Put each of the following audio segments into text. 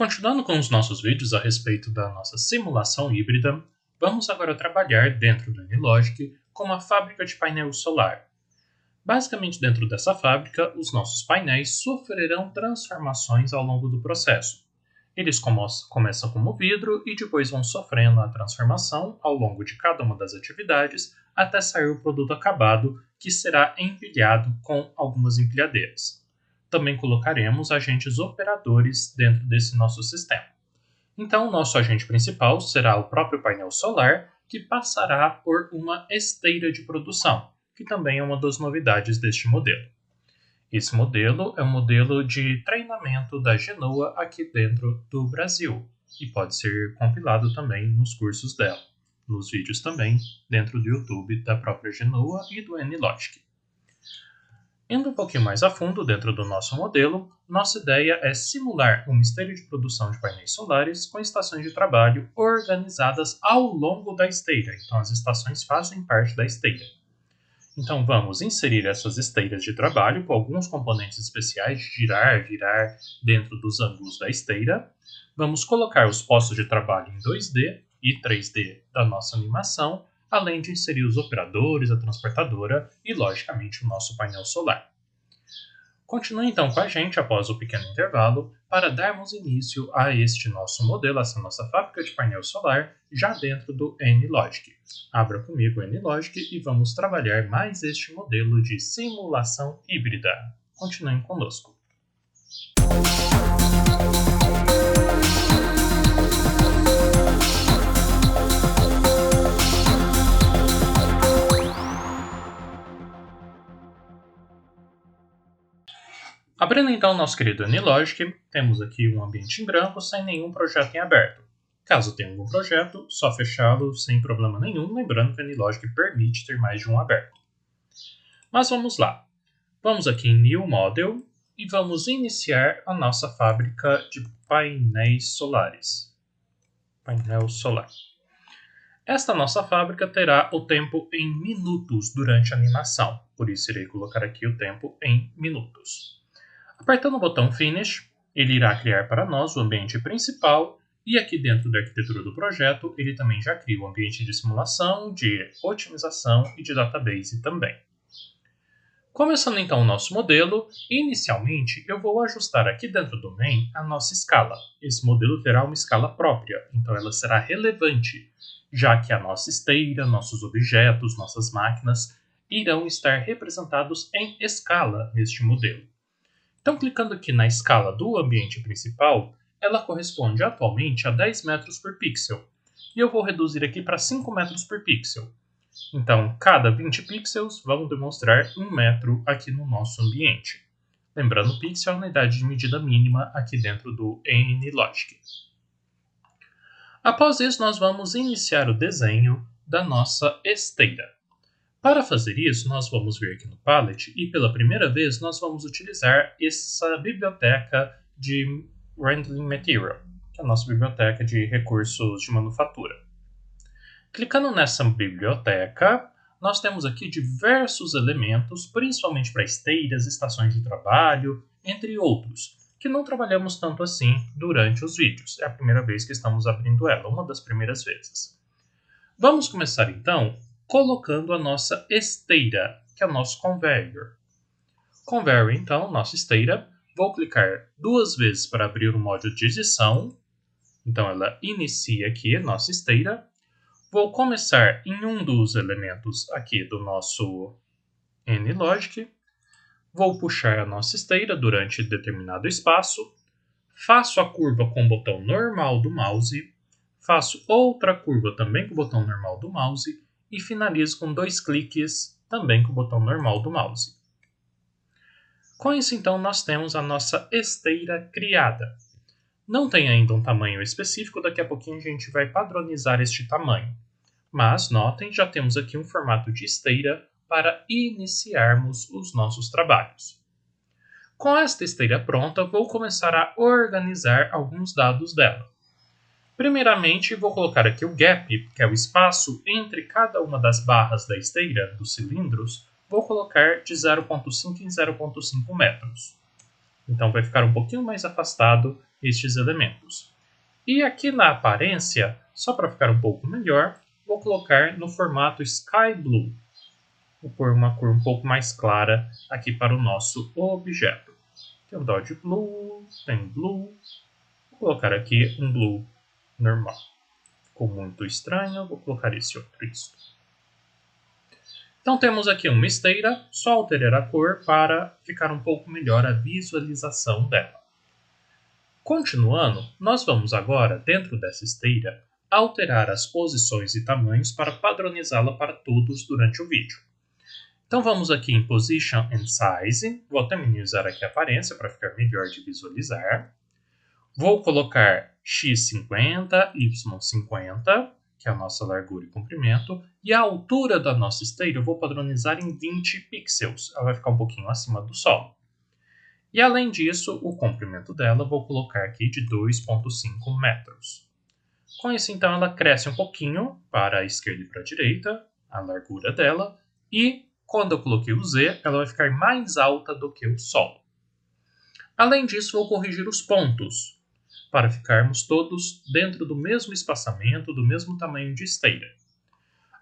Continuando com os nossos vídeos a respeito da nossa simulação híbrida, vamos agora trabalhar dentro do Anylogic com uma fábrica de painel solar. Basicamente, dentro dessa fábrica, os nossos painéis sofrerão transformações ao longo do processo. Eles começam como vidro e depois vão sofrendo a transformação ao longo de cada uma das atividades até sair o produto acabado, que será empilhado com algumas empilhadeiras. Também colocaremos agentes operadores dentro desse nosso sistema. Então, o nosso agente principal será o próprio painel solar, que passará por uma esteira de produção, que também é uma das novidades deste modelo. Esse modelo é um modelo de treinamento da Genoa aqui dentro do Brasil, e pode ser compilado também nos cursos dela, nos vídeos também dentro do YouTube da própria Genoa e do Anylogic. Indo um pouquinho mais a fundo dentro do nosso modelo, nossa ideia é simular uma esteira de produção de painéis solares com estações de trabalho organizadas ao longo da esteira. Então, as estações fazem parte da esteira. Então, vamos inserir essas esteiras de trabalho com alguns componentes especiais de girar, virar dentro dos ângulos da esteira. Vamos colocar os postos de trabalho em 2D e 3D da nossa animação, além de inserir os operadores, a transportadora e, logicamente, o nosso painel solar. Continue então com a gente após o pequeno intervalo para darmos início a este nosso modelo, essa nossa fábrica de painel solar, já dentro do Anylogic. Abra comigo o Anylogic e vamos trabalhar mais este modelo de simulação híbrida. Continuem conosco. Abrindo então o nosso querido Anylogic, temos aqui um ambiente em branco sem nenhum projeto em aberto. Caso tenha algum projeto, só fechá-lo sem problema nenhum, lembrando que o Anylogic permite ter mais de um aberto. Mas vamos lá. Vamos aqui em New Model e vamos iniciar a nossa fábrica de painéis solares. Painel solar. Esta nossa fábrica terá o tempo em minutos durante a animação, por isso irei colocar aqui o tempo em minutos. Apertando o botão Finish, ele irá criar para nós o ambiente principal e aqui dentro da arquitetura do projeto ele também já cria o ambiente de simulação, de otimização e de database também. Começando então o nosso modelo, inicialmente eu vou ajustar aqui dentro do main a nossa escala. Esse modelo terá uma escala própria, então ela será relevante, já que a nossa esteira, nossos objetos, nossas máquinas irão estar representados em escala neste modelo. Então, clicando aqui na escala do ambiente principal, ela corresponde atualmente a 10 metros por pixel. E eu vou reduzir aqui para 5 metros por pixel. Então, cada 20 pixels vão demonstrar 1 metro aqui no nosso ambiente. Lembrando, pixel é a unidade de medida mínima aqui dentro do Anylogic. Após isso, nós vamos iniciar o desenho da nossa esteira. Para fazer isso, nós vamos vir aqui no Palette e pela primeira vez nós vamos utilizar essa biblioteca de Rendering Material, que é a nossa biblioteca de recursos de manufatura. Clicando nessa biblioteca, nós temos aqui diversos elementos, principalmente para esteiras, estações de trabalho, entre outros, que não trabalhamos tanto assim durante os vídeos. É a primeira vez que estamos abrindo ela, uma das primeiras vezes. Vamos começar então colocando a nossa esteira, que é o nosso conveyor. Conveyor, então, nossa esteira. Vou clicar 2 vezes para abrir o módulo de edição. Então, ela inicia aqui a nossa esteira. Vou começar em um dos elementos aqui do nosso Anylogic. Vou puxar a nossa esteira durante determinado espaço. Faço a curva com o botão normal do mouse. Faço outra curva também com o botão normal do mouse. E finalizo com 2 cliques, também com o botão normal do mouse. Com isso, então, nós temos a nossa esteira criada. Não tem ainda um tamanho específico, daqui a pouquinho a gente vai padronizar este tamanho. Mas, notem, já temos aqui um formato de esteira para iniciarmos os nossos trabalhos. Com esta esteira pronta, vou começar a organizar alguns dados dela. Primeiramente, vou colocar aqui o gap, que é o espaço entre cada uma das barras da esteira, dos cilindros, vou colocar de 0,5 em 0,5 metros. Então vai ficar um pouquinho mais afastado estes elementos. E aqui na aparência, só para ficar um pouco melhor, vou colocar no formato Sky Blue. Vou pôr uma cor um pouco mais clara aqui para o nosso objeto. Tem um dot blue, tem blue. Vou colocar aqui um blue normal. Ficou muito estranho, vou colocar esse outro. Isso. Então temos aqui uma esteira, só alterar a cor para ficar um pouco melhor a visualização dela. Continuando, nós vamos agora, dentro dessa esteira, alterar as posições e tamanhos para padronizá-la para todos durante o vídeo. Então vamos aqui em Position and Size, vou até minimizar aqui a aparência para ficar melhor de visualizar. Vou colocar x50, y50, que é a nossa largura e comprimento, e a altura da nossa esteira eu vou padronizar em 20 pixels, ela vai ficar um pouquinho acima do solo. E além disso, o comprimento dela eu vou colocar aqui de 2,5 metros. Com isso, então, ela cresce um pouquinho para a esquerda e para a direita, a largura dela, e quando eu coloquei o Z, ela vai ficar mais alta do que o solo. Além disso, vou corrigir os pontos, para ficarmos todos dentro do mesmo espaçamento, do mesmo tamanho de esteira.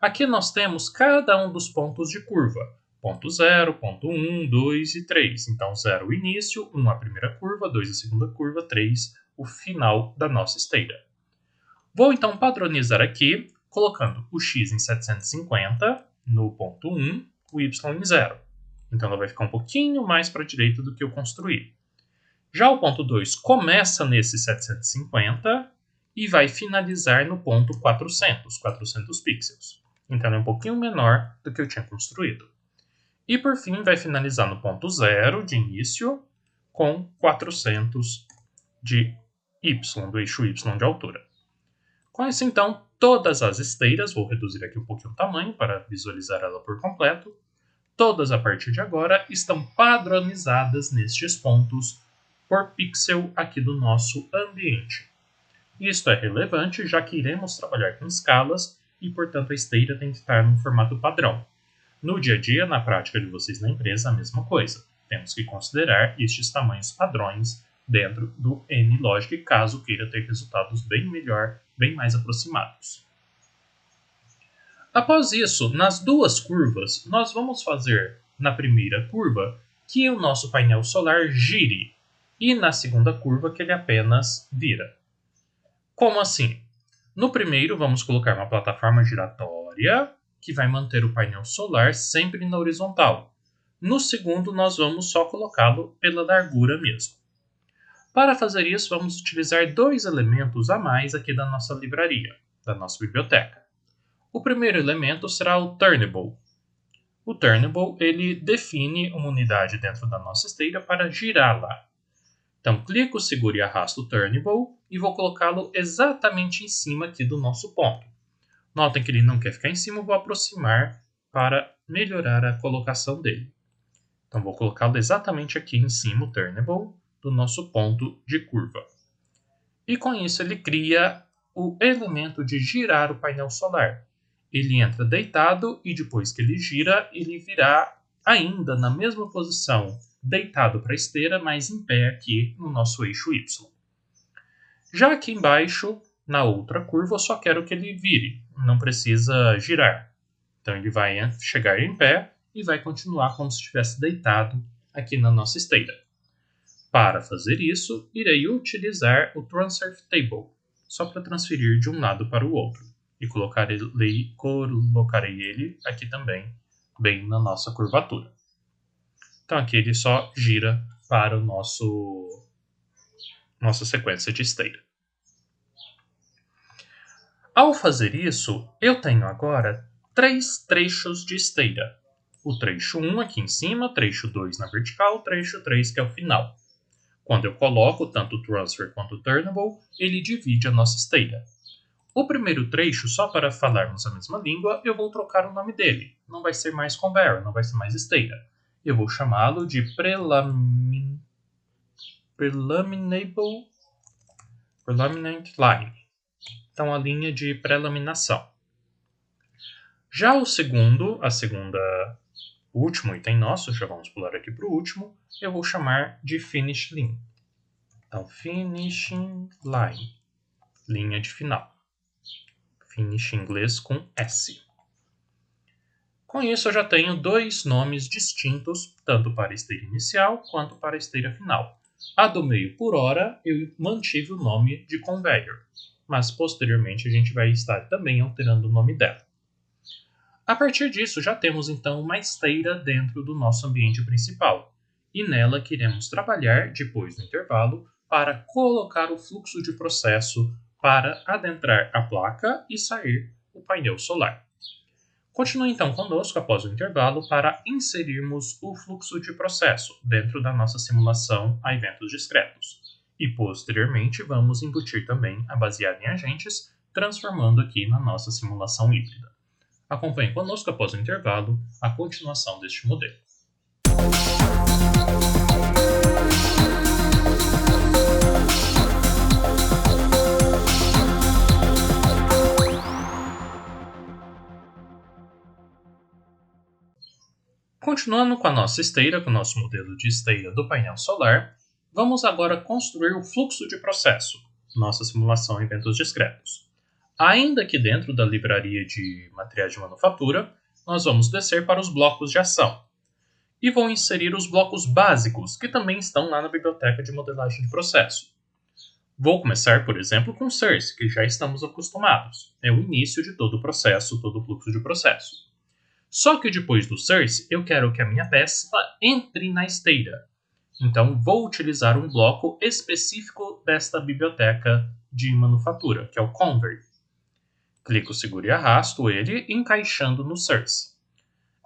Aqui nós temos cada um dos pontos de curva. Ponto 0, ponto 1, 2 e 3. Então 0 o início, 1 a primeira curva, 2 a segunda curva, 3 o final da nossa esteira. Vou então padronizar aqui, colocando o x em 750 no ponto 1, o y em 0. Então ela vai ficar um pouquinho mais para a direita do que eu construí. Já o ponto 2 começa nesse 750 e vai finalizar no ponto 400 pixels. Então é um pouquinho menor do que eu tinha construído. E por fim vai finalizar no ponto 0 de início com 400 de y, do eixo y de altura. Com isso então, todas as esteiras, vou reduzir aqui um pouquinho o tamanho para visualizar ela por completo, todas a partir de agora estão padronizadas nestes pontos por pixel aqui do nosso ambiente. Isto é relevante, já que iremos trabalhar com escalas e, portanto, a esteira tem que estar num formato padrão. No dia a dia, na prática de vocês na empresa, a mesma coisa. Temos que considerar estes tamanhos padrões dentro do NLogic, caso queira ter resultados bem melhor, bem mais aproximados. Após isso, nas duas curvas, nós vamos fazer, na primeira curva, que o nosso painel solar gire, e na segunda curva que ele apenas vira. Como assim? No primeiro, vamos colocar uma plataforma giratória que vai manter o painel solar sempre na horizontal. No segundo, nós vamos só colocá-lo pela largura mesmo. Para fazer isso, vamos utilizar dois elementos a mais aqui da nossa livraria, da nossa biblioteca. O primeiro elemento será o Turnable. O Turnable ele define uma unidade dentro da nossa esteira para girá-la. Então, clico, seguro e arrasto o Turnable e vou colocá-lo exatamente em cima aqui do nosso ponto. Notem que ele não quer ficar em cima, eu vou aproximar para melhorar a colocação dele. Então, vou colocá-lo exatamente aqui em cima, o Turnable, do nosso ponto de curva. E com isso ele cria o elemento de girar o painel solar. Ele entra deitado e depois que ele gira, ele virá ainda na mesma posição, deitado para a esteira, mas em pé aqui no nosso eixo Y. Já aqui embaixo, na outra curva, eu só quero que ele vire, não precisa girar. Então ele vai chegar em pé e vai continuar como se estivesse deitado aqui na nossa esteira. Para fazer isso, irei utilizar o Transfer Table, só para transferir de um lado para o outro. E colocarei ele aqui também, bem na nossa curvatura. Então aqui ele só gira para o nossa sequência de esteira. Ao fazer isso, eu tenho agora 3 trechos de esteira. O trecho 1 aqui em cima, trecho 2 na vertical, trecho 3 que é o final. Quando eu coloco tanto o Transfer quanto o Turnable, ele divide a nossa esteira. O primeiro trecho, só para falarmos a mesma língua, eu vou trocar o nome dele. Não vai ser mais Conveyor, não vai ser mais esteira. Eu vou chamá-lo de Prelaminate Line. Então, a linha de prelaminação. Já o último item nosso, já vamos pular aqui para o último, eu vou chamar de Finish Line. Então, finishing line, linha de final. Finish em inglês com S. Com isso, eu já tenho dois nomes distintos, tanto para a esteira inicial quanto para a esteira final. A do meio, por hora, eu mantive o nome de conveyor, mas posteriormente a gente vai estar também alterando o nome dela. A partir disso, já temos então uma esteira dentro do nosso ambiente principal, e nela queremos trabalhar, depois do intervalo, para colocar o fluxo de processo para adentrar a placa e sair o painel solar. Continue então conosco após o intervalo para inserirmos o fluxo de processo dentro da nossa simulação a eventos discretos. E posteriormente vamos embutir também a baseada em agentes, transformando aqui na nossa simulação híbrida. Acompanhe conosco após o intervalo a continuação deste modelo. Continuando com a nossa esteira, com o nosso modelo de esteira do painel solar, vamos agora construir o fluxo de processo, nossa simulação em eventos discretos. Ainda que dentro da livraria de materiais de manufatura, nós vamos descer para os blocos de ação. E vou inserir os blocos básicos, que também estão lá na biblioteca de modelagem de processo. Vou começar, por exemplo, com source, que já estamos acostumados. É o início de todo o processo, todo o fluxo de processo. Só que depois do source, eu quero que a minha peça entre na esteira. Então, vou utilizar um bloco específico desta biblioteca de manufatura, que é o convert. Clico, seguro e arrasto ele, encaixando no source.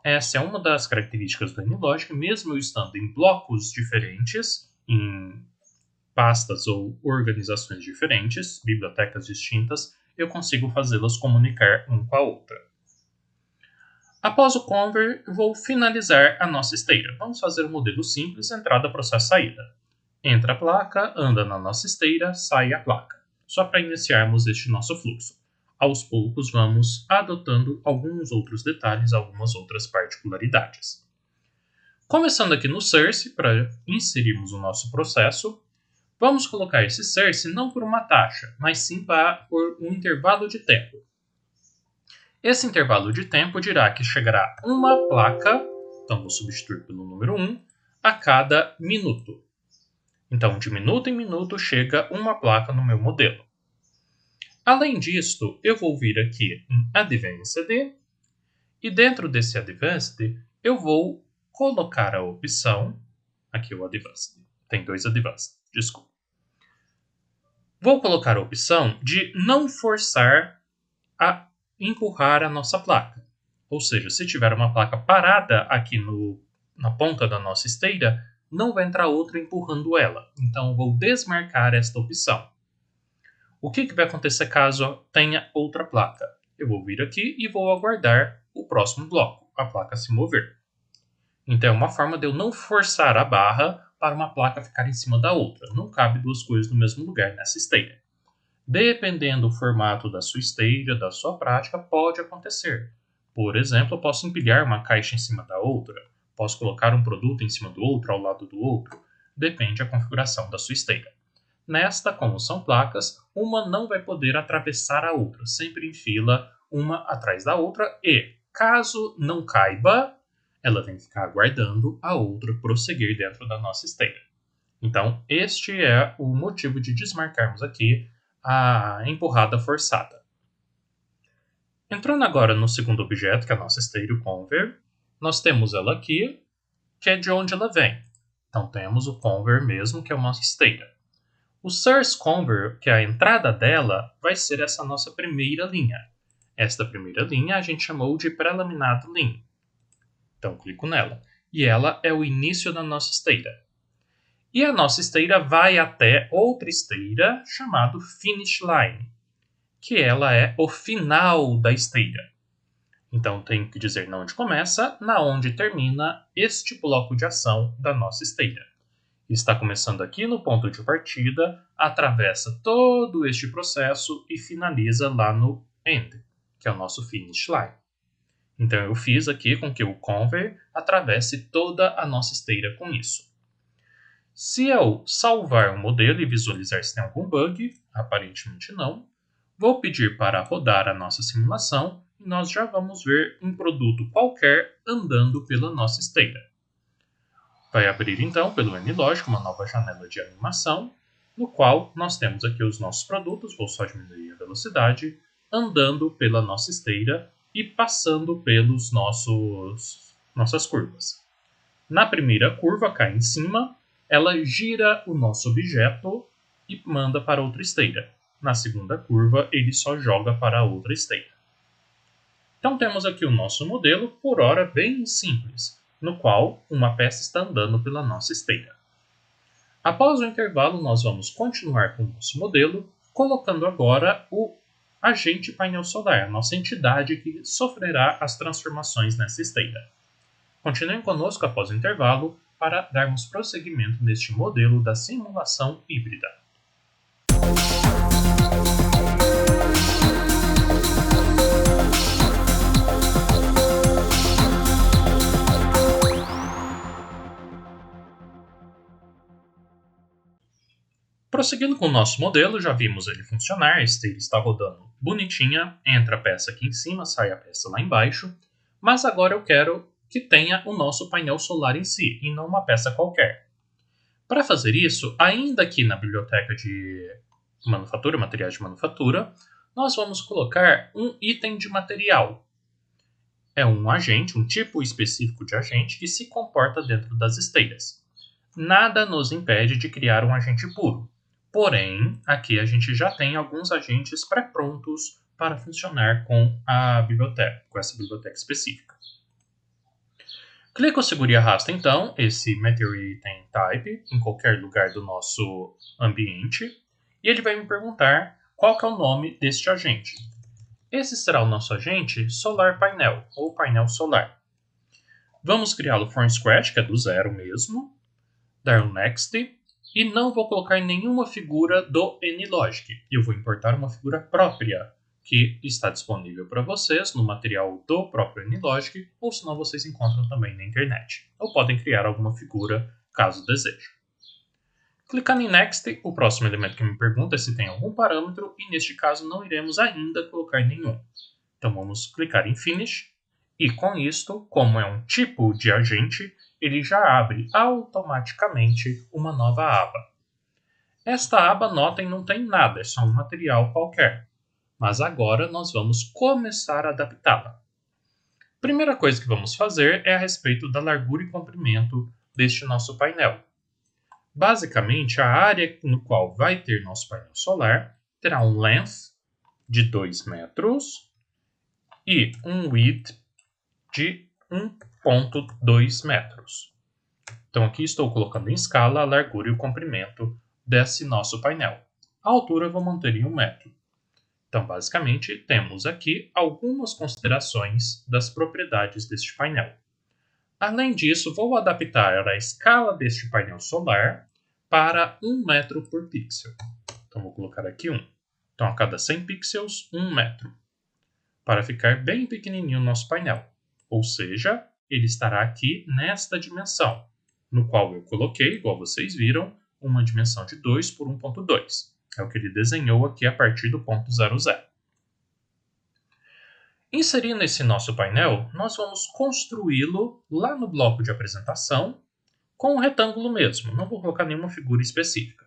Essa é uma das características do AnyLogic, mesmo eu estando em blocos diferentes, em pastas ou organizações diferentes, bibliotecas distintas, eu consigo fazê-las comunicar uma com a outra. Após o convert, vou finalizar a nossa esteira. Vamos fazer um modelo simples, entrada, processo, saída. Entra a placa, anda na nossa esteira, sai a placa. Só para iniciarmos este nosso fluxo. Aos poucos vamos adotando alguns outros detalhes, algumas outras particularidades. Começando aqui no source, para inserirmos o nosso processo, vamos colocar esse source não por uma taxa, mas sim por um intervalo de tempo. Esse intervalo de tempo dirá que chegará uma placa, então vou substituir pelo número 1, a cada minuto. Então, de minuto em minuto, chega uma placa no meu modelo. Além disto, eu vou vir aqui em Advanced, e dentro desse Advanced, eu vou colocar a opção, aqui o Advanced, tem dois Advanced, desculpa. Vou colocar a opção de não forçar a empurrar a nossa placa. Ou seja, se tiver uma placa parada aqui na ponta da nossa esteira, não vai entrar outra empurrando ela. Então, vou desmarcar esta opção. O que vai acontecer caso tenha outra placa? Eu vou vir aqui e vou aguardar o próximo bloco, a placa se mover. Então, é uma forma de eu não forçar a barra para uma placa ficar em cima da outra. Não cabe duas coisas no mesmo lugar nessa esteira. Dependendo do formato da sua esteira, da sua prática, pode acontecer. Por exemplo, eu posso empilhar uma caixa em cima da outra, posso colocar um produto em cima do outro, ao lado do outro. Depende da configuração da sua esteira. Nesta, como são placas, uma não vai poder atravessar a outra, sempre em fila, uma atrás da outra, e, caso não caiba, ela tem que ficar aguardando a outra prosseguir dentro da nossa esteira. Então, este é o motivo de desmarcarmos aqui a empurrada forçada. Entrando agora no segundo objeto, que é a nossa esteira, o conveyor, nós temos ela aqui, que é de onde ela vem. Então, temos o conveyor mesmo, que é uma esteira. O source conveyor, que é a entrada dela, vai ser essa nossa primeira linha. Esta primeira linha a gente chamou de pré-laminado line. Então, clico nela. E ela é o início da nossa esteira. E a nossa esteira vai até outra esteira chamada finish line, que ela é o final da esteira. Então, tenho que dizer na onde começa, na onde termina este bloco de ação da nossa esteira. Está começando aqui no ponto de partida, atravessa todo este processo e finaliza lá no end, que é o nosso finish line. Então, eu fiz aqui com que o conveyor atravesse toda a nossa esteira com isso. Se eu salvar o modelo e visualizar se tem algum bug, aparentemente não, vou pedir para rodar a nossa simulação e nós já vamos ver um produto qualquer andando pela nossa esteira. Vai abrir então pelo NLogic uma nova janela de animação, no qual nós temos aqui os nossos produtos, vou só diminuir a velocidade, andando pela nossa esteira e passando pelos nossas curvas. Na primeira curva, cá em cima, ela gira o nosso objeto e manda para outra esteira. Na segunda curva, ele só joga para a outra esteira. Então temos aqui o nosso modelo, por hora bem simples, no qual uma peça está andando pela nossa esteira. Após o intervalo, nós vamos continuar com o nosso modelo, colocando agora o agente painel solar, a nossa entidade que sofrerá as transformações nessa esteira. Continuem conosco após o intervalo para darmos prosseguimento neste modelo da simulação híbrida. Prosseguindo com o nosso modelo, já vimos ele funcionar, a esteira está rodando bonitinha, entra a peça aqui em cima, sai a peça lá embaixo, mas agora eu quero que tenha o nosso painel solar em si, e não uma peça qualquer. Para fazer isso, ainda aqui na biblioteca de manufatura, materiais de manufatura, nós vamos colocar um item de material. É um agente, um tipo específico de agente que se comporta dentro das esteiras. Nada nos impede de criar um agente puro. Porém, aqui a gente já tem alguns agentes pré-prontos para funcionar com a biblioteca, com essa biblioteca específica. Clico, seguro e arrasto então esse Material Item Type em qualquer lugar do nosso ambiente e ele vai me perguntar qual que é o nome deste agente. Esse será o nosso agente Solar Painel, ou painel solar. Vamos criá-lo from scratch, que é do zero mesmo, dar um Next, e não vou colocar nenhuma figura do NLogic. Eu vou importar uma figura própria, que está disponível para vocês no material do próprio NLogic, ou senão vocês encontram também na internet. Ou podem criar alguma figura, caso desejem. Clicando em Next, o próximo elemento que me pergunta é se tem algum parâmetro, e neste caso não iremos ainda colocar nenhum. Então vamos clicar em Finish, e com isto, como é um tipo de agente, ele já abre automaticamente uma nova aba. Esta aba, notem, não tem nada, é só um material qualquer. Mas agora nós vamos começar a adaptá-la. Primeira coisa que vamos fazer é a respeito da largura e comprimento deste nosso painel. Basicamente, a área no qual vai ter nosso painel solar terá um length de 2 metros e um width de 1,2 metros. Então aqui estou colocando em escala a largura e o comprimento desse nosso painel. A altura eu vou manter em 1 metro. Então basicamente temos aqui algumas considerações das propriedades deste painel. Além disso, vou adaptar a escala deste painel solar para 1 metro por pixel. Então vou colocar aqui 1. Então a cada 100 pixels, 1 metro. Para ficar bem pequenininho o nosso painel. Ou seja, ele estará aqui nesta dimensão, no qual eu coloquei, igual vocês viram, uma dimensão de 2 por 1.2. É o que ele desenhou aqui a partir do ponto 00. Inserindo esse nosso painel, nós vamos construí-lo lá no bloco de apresentação com um retângulo mesmo. Não vou colocar nenhuma figura específica.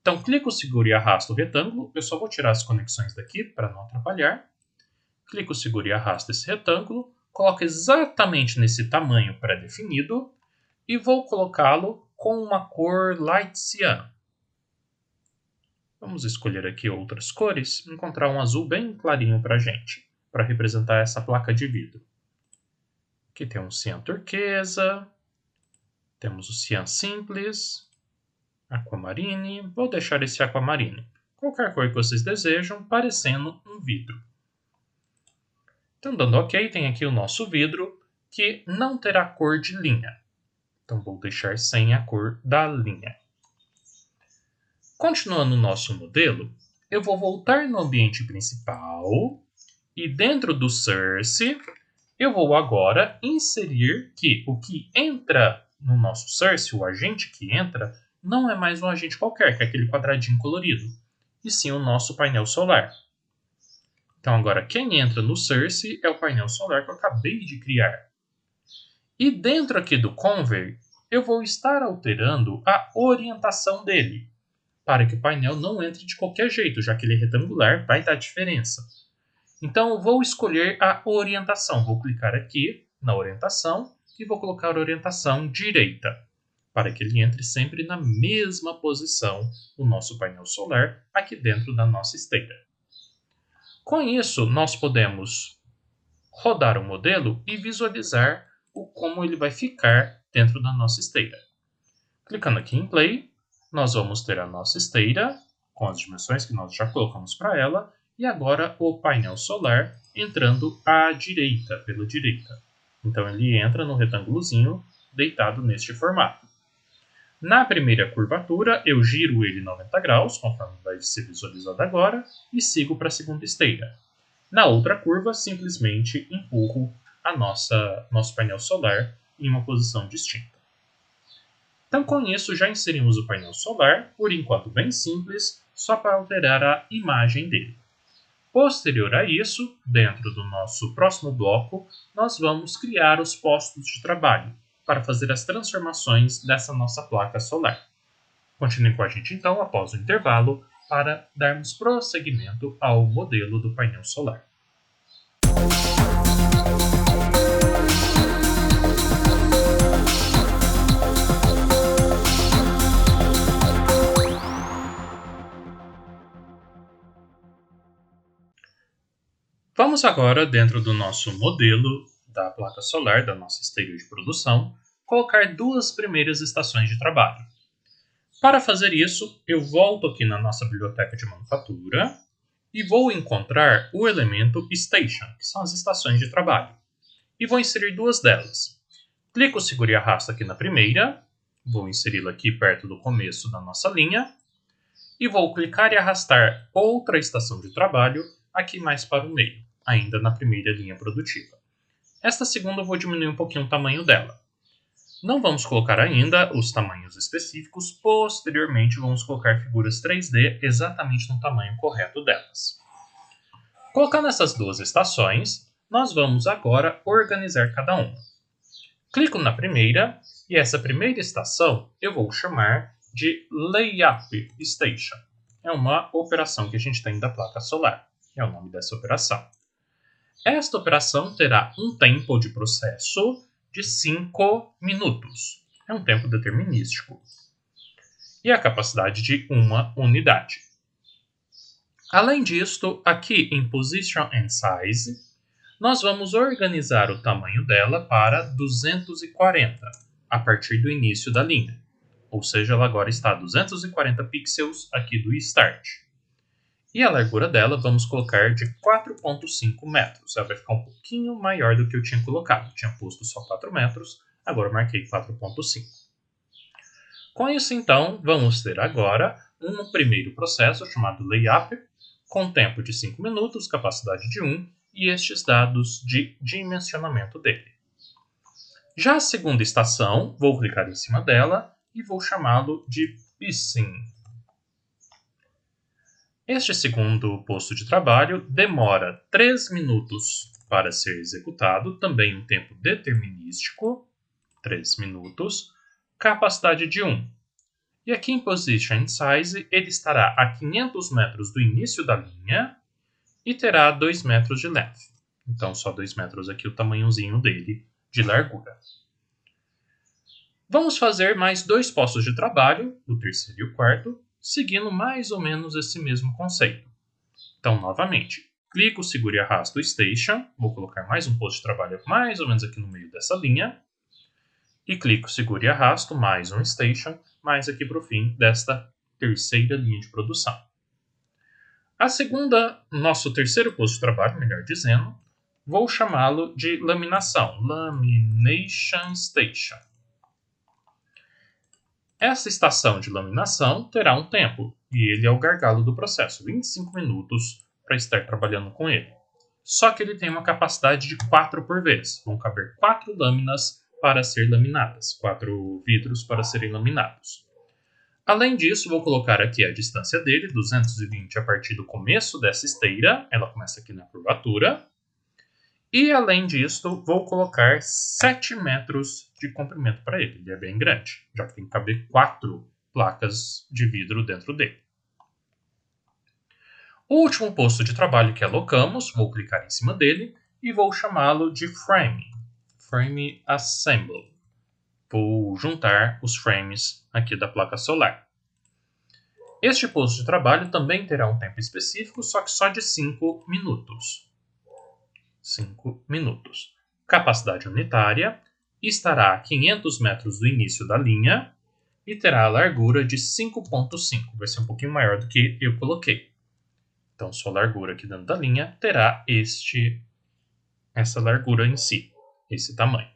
Então, clico, seguro e arrasto o retângulo. Eu só vou tirar as conexões daqui para não atrapalhar. Clico, seguro e arrasto esse retângulo. Coloco exatamente nesse tamanho pré-definido e vou colocá-lo com uma cor light cyan. Vamos escolher aqui outras cores, encontrar um azul bem clarinho para a gente, para representar essa placa de vidro. Aqui tem um cian turquesa, temos o cian simples, aquamarine, vou deixar esse aquamarine. Qualquer cor que vocês desejam, parecendo um vidro. Então, dando OK, tem aqui o nosso vidro, que não terá cor de linha. Então, vou deixar sem a cor da linha. Continuando o nosso modelo, eu vou voltar no ambiente principal e dentro do source, eu vou agora inserir que o que entra no nosso source, o agente que entra, não é mais um agente qualquer, que é aquele quadradinho colorido, e sim o nosso painel solar. Então agora quem entra no Source é o painel solar que eu acabei de criar. E dentro aqui do Convert, eu vou estar alterando a orientação dele, para que o painel não entre de qualquer jeito, já que ele é retangular, vai dar diferença. Então eu vou escolher a orientação, vou clicar aqui na orientação e vou colocar a orientação direita, para que ele entre sempre na mesma posição, o nosso painel solar, aqui dentro da nossa esteira. Com isso, nós podemos rodar o modelo e visualizar como ele vai ficar dentro da nossa esteira. Clicando aqui em Play, nós vamos ter a nossa esteira, com as dimensões que nós já colocamos para ela, e agora o painel solar entrando à direita, pela direita. Então ele entra no retângulozinho deitado neste formato. Na primeira curvatura, eu giro ele 90 graus, conforme vai ser visualizado agora, e sigo para a segunda esteira. Na outra curva, simplesmente empurro nosso painel solar em uma posição distinta. Então, com isso, já inserimos o painel solar, por enquanto bem simples, só para alterar a imagem dele. Posterior a isso, dentro do nosso próximo bloco, nós vamos criar os postos de trabalho, para fazer as transformações dessa nossa placa solar. Continue com a gente então após o intervalo para darmos prosseguimento ao modelo do painel solar. Vamos agora, dentro do nosso modelo da placa solar, da nossa esteira de produção, colocar duas primeiras estações de trabalho. Para fazer isso, eu volto aqui na nossa biblioteca de manufatura e vou encontrar o elemento Station, que são as estações de trabalho, e vou inserir duas delas. Clico, seguro e arrasto aqui na primeira, vou inseri-la aqui perto do começo da nossa linha, e vou clicar e arrastar outra estação de trabalho aqui mais para o meio, ainda na primeira linha produtiva. Esta segunda eu vou diminuir um pouquinho o tamanho dela. Não vamos colocar ainda os tamanhos específicos, posteriormente vamos colocar figuras 3D exatamente no tamanho correto delas. Colocando essas duas estações, nós vamos agora organizar cada uma. Clico na primeira, e essa primeira estação eu vou chamar de Layup Station. É uma operação que a gente tem da placa solar, é o nome dessa operação. Esta operação terá um tempo de processo de 5 minutos. É um tempo determinístico. E a capacidade de 1 unidade. Além disto, aqui em Position and Size, nós vamos organizar o tamanho dela para 240, a partir do início da linha. Ou seja, ela agora está a 240 pixels aqui do Start. E a largura dela vamos colocar de 4,5 metros. Ela vai ficar um pouquinho maior do que eu tinha colocado. Eu tinha posto só 4 metros, agora eu marquei 4,5. Com isso, então, vamos ter agora um primeiro processo chamado Layup, com tempo de 5 minutos, capacidade de 1, e estes dados de dimensionamento dele. Já a segunda estação, vou clicar em cima dela e vou chamá-lo de Piecing. Este segundo posto de trabalho demora 3 minutos para ser executado, também um tempo determinístico, 3 minutos, capacidade de 1. E aqui em Position and Size, ele estará a 500 metros do início da linha e terá 2 metros de length. Então, só 2 metros aqui o tamanhozinho dele de largura. Vamos fazer mais 2 postos de trabalho, o terceiro e o quarto, seguindo mais ou menos esse mesmo conceito. Então, novamente, clico, seguro e arrasto o Station, vou colocar mais um posto de trabalho mais ou menos aqui no meio dessa linha, e clico, seguro e arrasto mais um Station, mais aqui para o fim desta terceira linha de produção. Nosso terceiro posto de trabalho, melhor dizendo, vou chamá-lo de laminação, Lamination Station. Essa estação de laminação terá um tempo, e ele é o gargalo do processo, 25 minutos para estar trabalhando com ele. Só que ele tem uma capacidade de 4 por vez. Vão caber 4 lâminas para ser laminadas, 4 vidros para serem laminados. Além disso, vou colocar aqui a distância dele, 220 a partir do começo dessa esteira, ela começa aqui na curvatura. E além disso, vou colocar 7 metros de comprimento para ele, ele é bem grande, já que tem que caber 4 placas de vidro dentro dele. O último posto de trabalho que alocamos, vou clicar em cima dele e vou chamá-lo de frame, frame assembly. Vou juntar os frames aqui da placa solar. Este posto de trabalho também terá um tempo específico, só que só de 5 minutos. 5 minutos. Capacidade unitária, estará a 500 metros do início da linha e terá a largura de 5,5. Vai ser um pouquinho maior do que eu coloquei. Então, sua largura aqui dentro da linha terá essa largura em si, esse tamanho.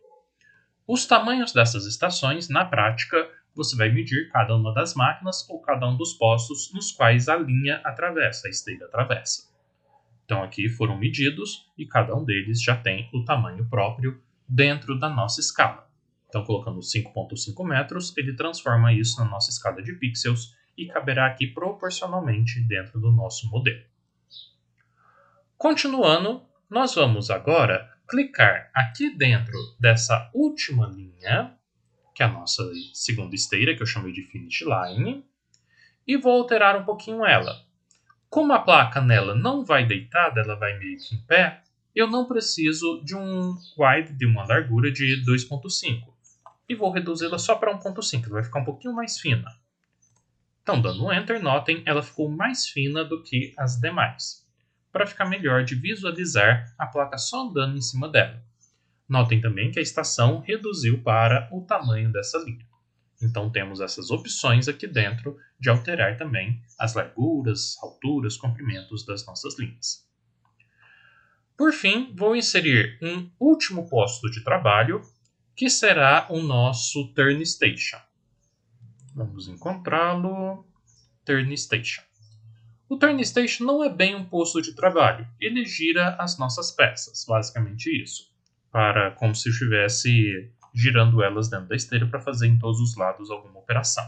Os tamanhos dessas estações, na prática, você vai medir cada uma das máquinas ou cada um dos postos nos quais a linha atravessa, a esteira atravessa. Então, aqui foram medidos e cada um deles já tem o tamanho próprio dentro da nossa escala. Então, colocando 5,5 metros, ele transforma isso na nossa escala de pixels e caberá aqui proporcionalmente dentro do nosso modelo. Continuando, nós vamos agora clicar aqui dentro dessa última linha, que é a nossa segunda esteira, que eu chamei de finish line, e vou alterar um pouquinho ela. Como a placa nela não vai deitada, ela vai meio que em pé, eu não preciso de um wide, de uma largura de 2,5. E vou reduzi-la só para 1,5, ela vai ficar um pouquinho mais fina. Então, dando um Enter, notem, ela ficou mais fina do que as demais, para ficar melhor de visualizar a placa só andando em cima dela. Notem também que a estação reduziu para o tamanho dessa linha. Então temos essas opções aqui dentro de alterar também as larguras, alturas, comprimentos das nossas linhas. Por fim, vou inserir um último posto de trabalho, que será o nosso Turn Station. Vamos encontrá-lo. Turn Station. O Turn Station não é bem um posto de trabalho, ele gira as nossas peças, basicamente isso, como se estivesse girando elas dentro da esteira para fazer em todos os lados alguma operação.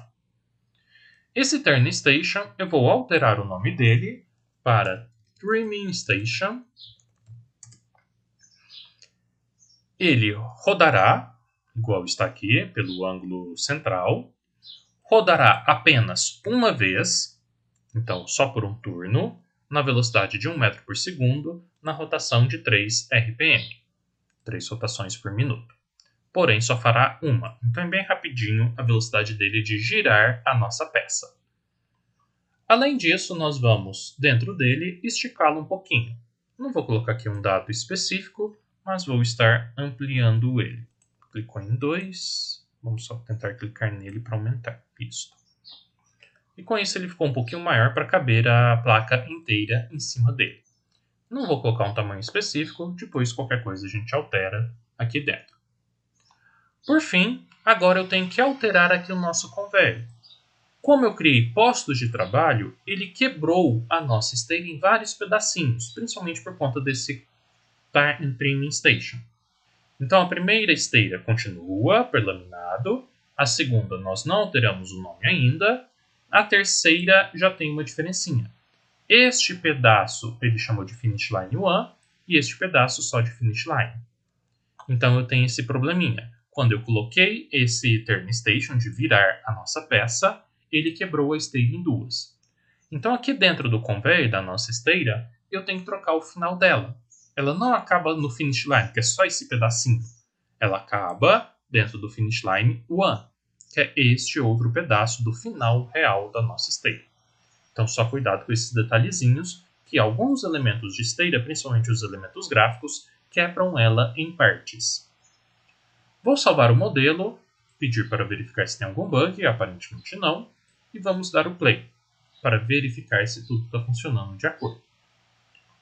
Esse Turn Station, eu vou alterar o nome dele para Trimming Station. Ele rodará, igual está aqui, pelo ângulo central, rodará apenas uma vez, então só por um turno, na velocidade de 1 metro por segundo, na rotação de 3 RPM, 3 rotações por minuto. Porém, só fará uma, então é bem rapidinho a velocidade dele de girar a nossa peça. Além disso, nós vamos, dentro dele, esticá-lo um pouquinho. Não vou colocar aqui um dado específico, mas vou estar ampliando ele. Clicou em 2, vamos só tentar clicar nele para aumentar isso. E com isso ele ficou um pouquinho maior para caber a placa inteira em cima dele. Não vou colocar um tamanho específico, depois qualquer coisa a gente altera aqui dentro. Por fim, agora eu tenho que alterar aqui o nosso conveyor. Como eu criei postos de trabalho, ele quebrou a nossa esteira em vários pedacinhos, principalmente por conta desse Trimming Station. Então a primeira esteira continua perlaminado, a segunda nós não alteramos o nome ainda, a terceira já tem uma diferencinha. Este pedaço ele chamou de Finish Line 1 e este pedaço só de Finish Line. Então eu tenho esse probleminha. Quando eu coloquei esse Turn Station de virar a nossa peça, ele quebrou a esteira em duas. Então aqui dentro do conveyor da nossa esteira, eu tenho que trocar o final dela. Ela não acaba no Finish Line, que é só esse pedacinho. Ela acaba dentro do Finish Line 1, que é este outro pedaço do final real da nossa esteira. Então só cuidado com esses detalhezinhos, que alguns elementos de esteira, principalmente os elementos gráficos, quebram ela em partes. Vou salvar o modelo, pedir para verificar se tem algum bug, aparentemente não, e vamos dar o play, para verificar se tudo está funcionando de acordo.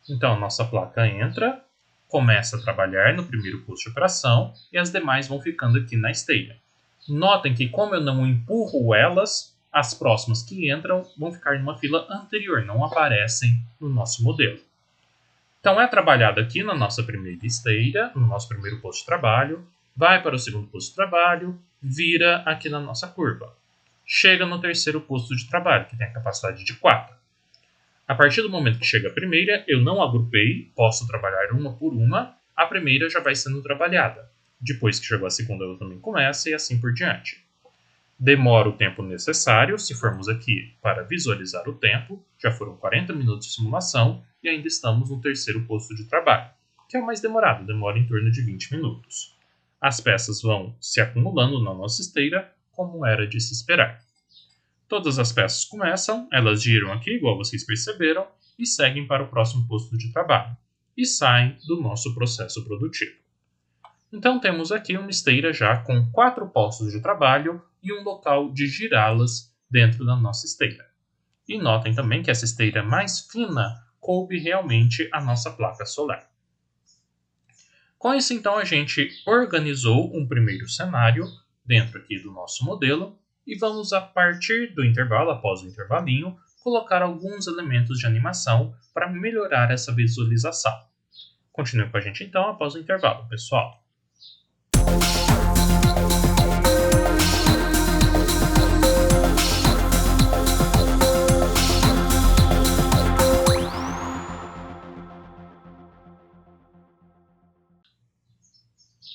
Então a nossa placa entra, começa a trabalhar no primeiro posto de operação, e as demais vão ficando aqui na esteira. Notem que como eu não empurro elas, as próximas que entram vão ficar em uma fila anterior, não aparecem no nosso modelo. Então é trabalhado aqui na nossa primeira esteira, no nosso primeiro posto de trabalho, vai para o segundo posto de trabalho, vira aqui na nossa curva. chega no terceiro posto de trabalho, que tem a capacidade de 4. A partir do momento que chega a primeira, eu não agrupei, posso trabalhar uma por uma, a primeira já vai sendo trabalhada. Depois que chegou a segunda, ela também começa e assim por diante. Demora o tempo necessário, se formos aqui para visualizar o tempo, já foram 40 minutos de simulação e ainda estamos no terceiro posto de trabalho, que é o mais demorado, demora em torno de 20 minutos. As peças vão se acumulando na nossa esteira, como era de se esperar. Todas as peças começam, elas giram aqui, igual vocês perceberam, e seguem para o próximo posto de trabalho, e saem do nosso processo produtivo. Então temos aqui uma esteira já com 4 postos de trabalho e um local de girá-las dentro da nossa esteira. E notem também que essa esteira mais fina coube realmente a nossa placa solar. Com isso, então, a gente organizou um primeiro cenário dentro aqui do nosso modelo e vamos, a partir do intervalo, após o intervalinho, colocar alguns elementos de animação para melhorar essa visualização. Continue com a gente, então, após o intervalo, pessoal.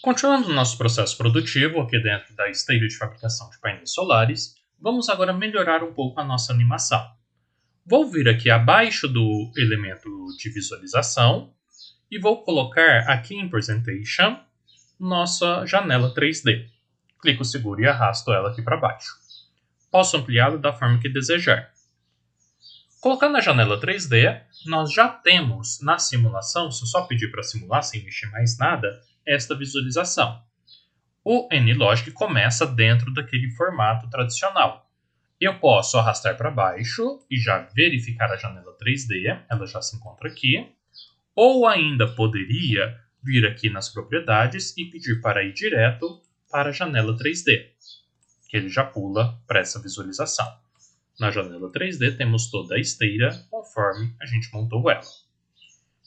Continuando o nosso processo produtivo aqui dentro da esteira de fabricação de painéis solares, vamos agora melhorar um pouco a nossa animação. Vou vir aqui abaixo do elemento de visualização e vou colocar aqui em Presentation nossa janela 3D. Clico, seguro e arrasto ela aqui para baixo. Posso ampliá-la da forma que desejar. Colocando na janela 3D, nós já temos na simulação, se eu só pedir para simular sem mexer mais nada, esta visualização. O NLogic começa dentro daquele formato tradicional. Eu posso arrastar para baixo e já verificar a janela 3D, ela já se encontra aqui. Ou ainda poderia vir aqui nas propriedades e pedir para ir direto para a janela 3D, que ele já pula para essa visualização. Na janela 3D temos toda a esteira conforme a gente montou ela.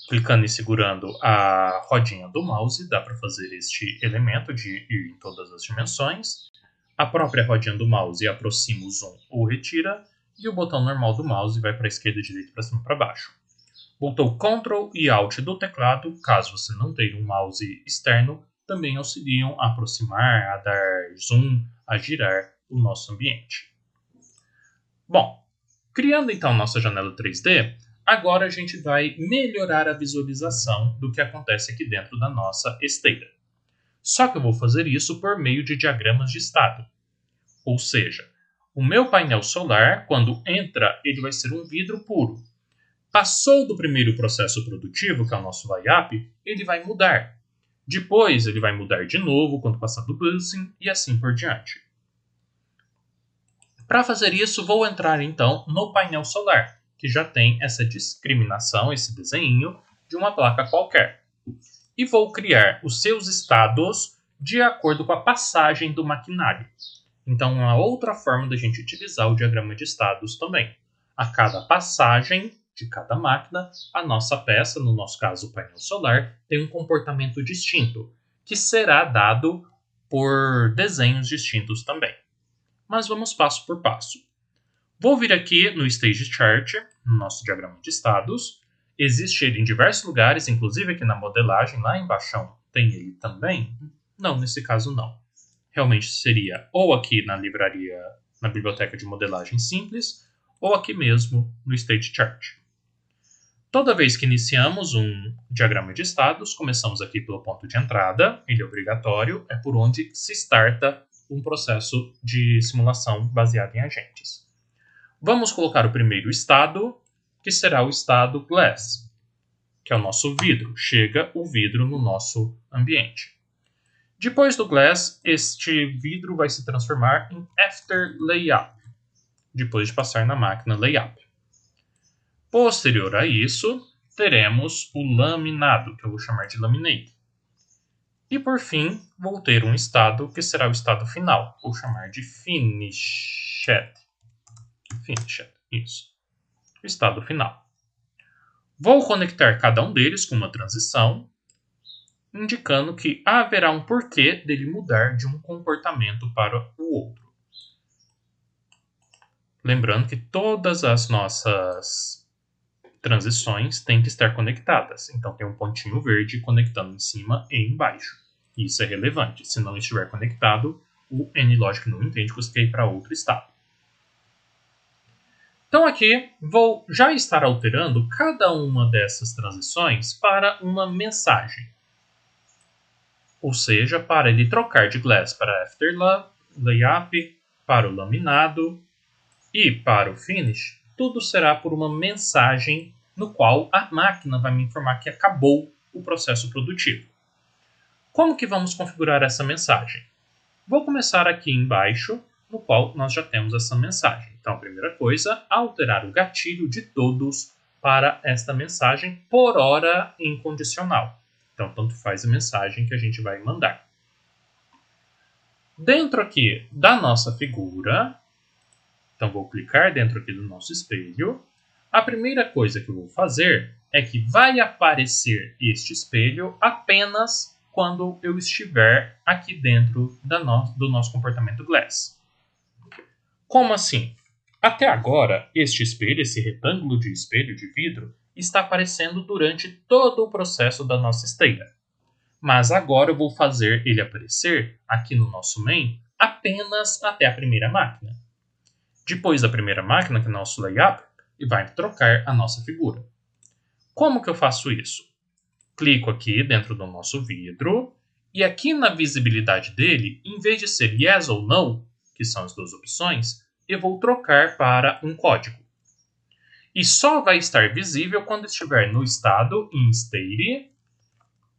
Clicando e segurando a rodinha do mouse, dá para fazer este elemento de ir em todas as dimensões. A própria rodinha do mouse aproxima o zoom ou retira, e o botão normal do mouse vai para a esquerda, direita, para cima e para baixo. Botão Ctrl e Alt do teclado, caso você não tenha um mouse externo, também auxiliam a aproximar, a dar zoom, a girar o nosso ambiente. Bom, criando então nossa janela 3D, agora a gente vai melhorar a visualização do que acontece aqui dentro da nossa esteira. Só que eu vou fazer isso por meio de diagramas de estado. Ou seja, o meu painel solar, quando entra, ele vai ser um vidro puro. Passou do primeiro processo produtivo, que é o nosso lie-up, ele vai mudar. Depois ele vai mudar de novo quando passar do busing e assim por diante. Para fazer isso, vou entrar então no painel solar, que já tem essa discriminação, esse desenho de uma placa qualquer. E vou criar os seus estados de acordo com a passagem do maquinário. Então, uma outra forma da gente utilizar o diagrama de estados também. A cada passagem de cada máquina, a nossa peça, no nosso caso o painel solar, tem um comportamento distinto, que será dado por desenhos distintos também. Mas vamos passo por passo. Vou vir aqui no Stage Chart, no nosso diagrama de estados. Existe ele em diversos lugares, inclusive aqui na modelagem, lá embaixo tem ele também. Não, nesse caso não. Realmente seria ou aqui na livraria, na biblioteca de modelagem simples, ou aqui mesmo no Stage Chart. Toda vez que iniciamos um diagrama de estados, começamos aqui pelo ponto de entrada, ele é obrigatório, é por onde se starta um processo de simulação baseado em agentes. Vamos colocar o primeiro estado, que será o estado glass, que é o nosso vidro. Chega o vidro no nosso ambiente. Depois do glass, este vidro vai se transformar em after layup, depois de passar na máquina layup. Posterior a isso, teremos o laminado, que eu vou chamar de laminate. E por fim, vou ter um estado que será o estado final, vou chamar de finished. Finished, isso. O estado final. Vou conectar cada um deles com uma transição, indicando que haverá um porquê dele mudar de um comportamento para o outro. Lembrando que todas as nossas transições têm que estar conectadas. Então tem um pontinho verde conectando em cima e embaixo. Isso é relevante. Se não estiver conectado, o NLogic não entende que você quer ir para outro estado. Então aqui vou já estar alterando cada uma dessas transições para uma mensagem. Ou seja, para ele trocar de glass para after layup, para o laminado e para o finish, tudo será por uma mensagem no qual a máquina vai me informar que acabou o processo produtivo. Como que vamos configurar essa mensagem? Vou começar aqui embaixo, no qual nós já temos essa mensagem. Então, a primeira coisa, alterar o gatilho de todos para esta mensagem por hora incondicional. Então, tanto faz a mensagem que a gente vai mandar. Dentro aqui da nossa figura, então vou clicar dentro aqui do nosso espelho. A primeira coisa que eu vou fazer é que vai aparecer este espelho apenas quando eu estiver aqui dentro do nosso comportamento Glass. Como assim? Até agora, este espelho, esse retângulo de espelho de vidro, está aparecendo durante todo o processo da nossa esteira. Mas agora eu vou fazer ele aparecer aqui no nosso main apenas até a primeira máquina. Depois da primeira máquina, que é o nosso layup, ele vai trocar a nossa figura. Como que eu faço isso? Clico aqui dentro do nosso vidro e aqui na visibilidade dele, em vez de ser yes ou no, que são as duas opções, eu vou trocar para um código. E só vai estar visível quando estiver no estado in state,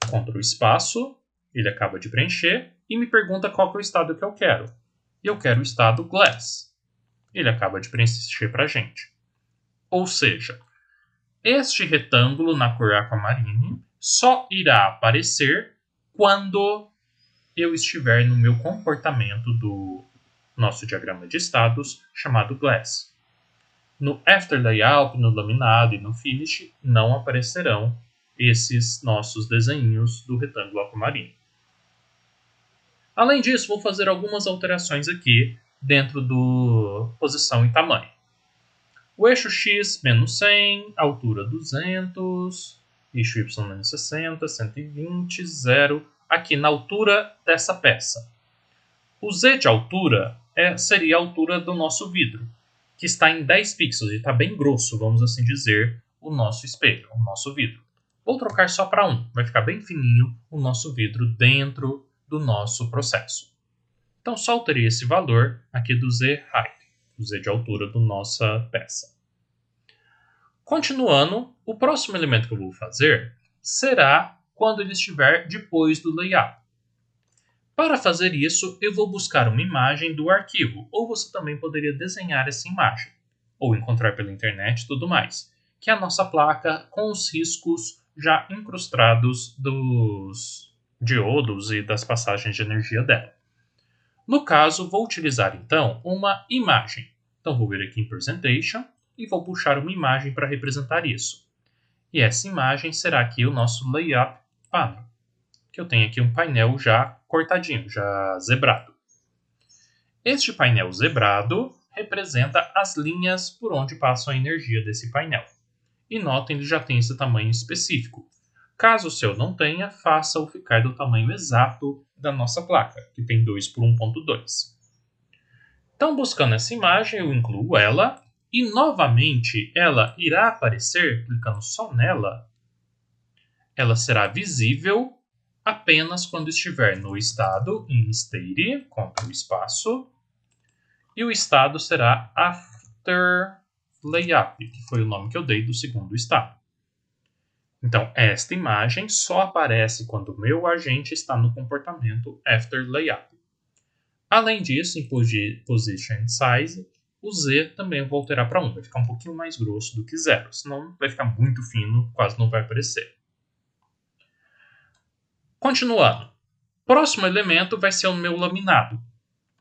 Ctrl espaço, ele acaba de preencher e me pergunta qual que é o estado que eu quero. Eu quero o estado glass. Ele acaba de preencher para a gente. Ou seja, este retângulo na cor aquamarine só irá aparecer quando eu estiver no meu comportamento do nosso diagrama de estados chamado glass. No after layout, no laminado e no finish não aparecerão esses nossos desenhos do retângulo aquamarine. Além disso, vou fazer algumas alterações aqui dentro do posição e tamanho. O eixo X menos 100, altura 200, eixo Y menos 60, 120, 0, aqui na altura dessa peça. O Z de altura seria a altura do nosso vidro, que está em 10 pixels e está bem grosso, vamos assim dizer, o nosso espelho, o nosso vidro. Vou trocar só para 1, vai ficar bem fininho o nosso vidro dentro do nosso processo. Então só alterei esse valor aqui do Z height, o Z de altura da nossa peça. Continuando, o próximo elemento que eu vou fazer será quando ele estiver depois do layout. Para fazer isso, eu vou buscar uma imagem do arquivo, ou você também poderia desenhar essa imagem, ou encontrar pela internet e tudo mais, que é a nossa placa com os riscos já incrustados dos diodos e das passagens de energia dela. No caso, vou utilizar então uma imagem. Então vou vir aqui em Presentation e vou puxar uma imagem para representar isso. E essa imagem será aqui o nosso Layup Panel, que eu tenho aqui um painel já cortadinho, já zebrado. Este painel zebrado representa as linhas por onde passa a energia desse painel. E notem, ele já tem esse tamanho específico. Caso o seu não tenha, faça-o ficar do tamanho exato da nossa placa, que tem 2 por 1.2. Então, buscando essa imagem, eu incluo ela e, novamente, ela irá aparecer, clicando só nela, ela será visível apenas quando estiver no estado in state, Ctrl espaço, e o estado será after layup, que foi o nome que eu dei do segundo estado. Então, esta imagem só aparece quando o meu agente está no comportamento after layup. Além disso, em position size, o Z também eu vou alterar para 1, vai ficar um pouquinho mais grosso do que 0, senão vai ficar muito fino, quase não vai aparecer. Continuando, próximo elemento vai ser o meu laminado.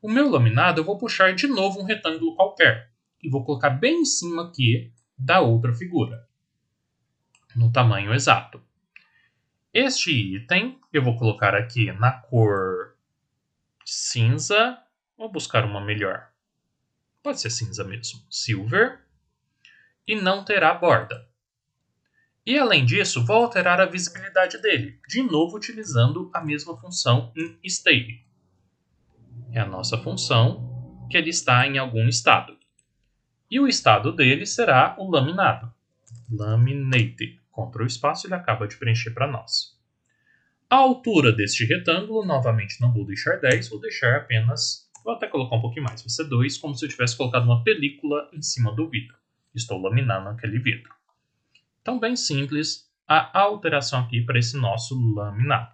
O meu laminado eu vou puxar de novo um retângulo qualquer e vou colocar bem em cima aqui da outra figura, no tamanho exato. Este item eu vou colocar aqui na cor cinza, vou buscar uma melhor. pode ser cinza mesmo, silver, e não terá borda. E além disso, vou alterar a visibilidade dele, de novo utilizando a mesma função em state. É a nossa função que ele está em algum estado. E o estado dele será o laminado. Laminated. Ctrl espaço, ele acaba de preencher para nós. A altura deste retângulo, novamente não vou deixar 10, vou deixar apenas, vou até colocar um pouquinho mais, vai ser 2, como se eu tivesse colocado uma película em cima do vidro. Estou laminando aquele vidro. Então, bem simples a alteração aqui para esse nosso laminado.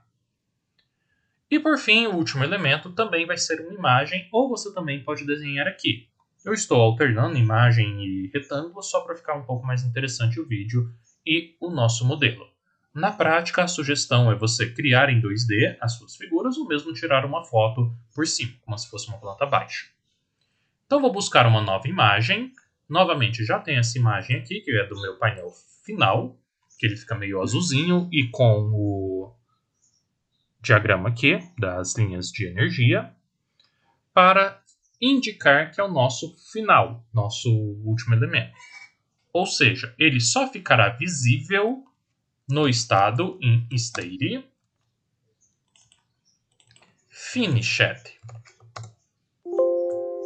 E por fim, o último elemento também vai ser uma imagem, ou você também pode desenhar aqui. Eu estou alternando imagem e retângulo só para ficar um pouco mais interessante o vídeo e o nosso modelo. Na prática, a sugestão é você criar em 2D as suas figuras ou mesmo tirar uma foto por cima, como se fosse uma planta baixa. Então, vou buscar uma nova imagem. Novamente, já tem essa imagem aqui, que é do meu painel final, que ele fica meio azulzinho e com o diagrama aqui das linhas de energia, para indicar que é o nosso final, nosso último elemento. Ou seja, ele só ficará visível no estado em state finished.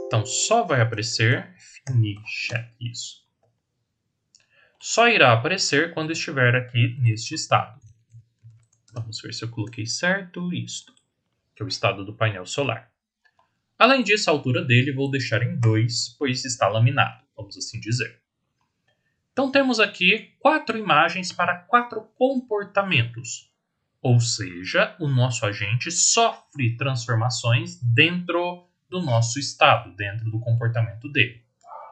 Então, só vai aparecer finished, isso. Só irá aparecer quando estiver aqui neste estado. Vamos ver se eu coloquei certo isto, que é o estado do painel solar. Além disso, a altura dele vou deixar em 2, pois está laminado, vamos assim dizer. Então temos aqui 4 imagens para 4 comportamentos. Ou seja, o nosso agente sofre transformações dentro do nosso estado, dentro do comportamento dele.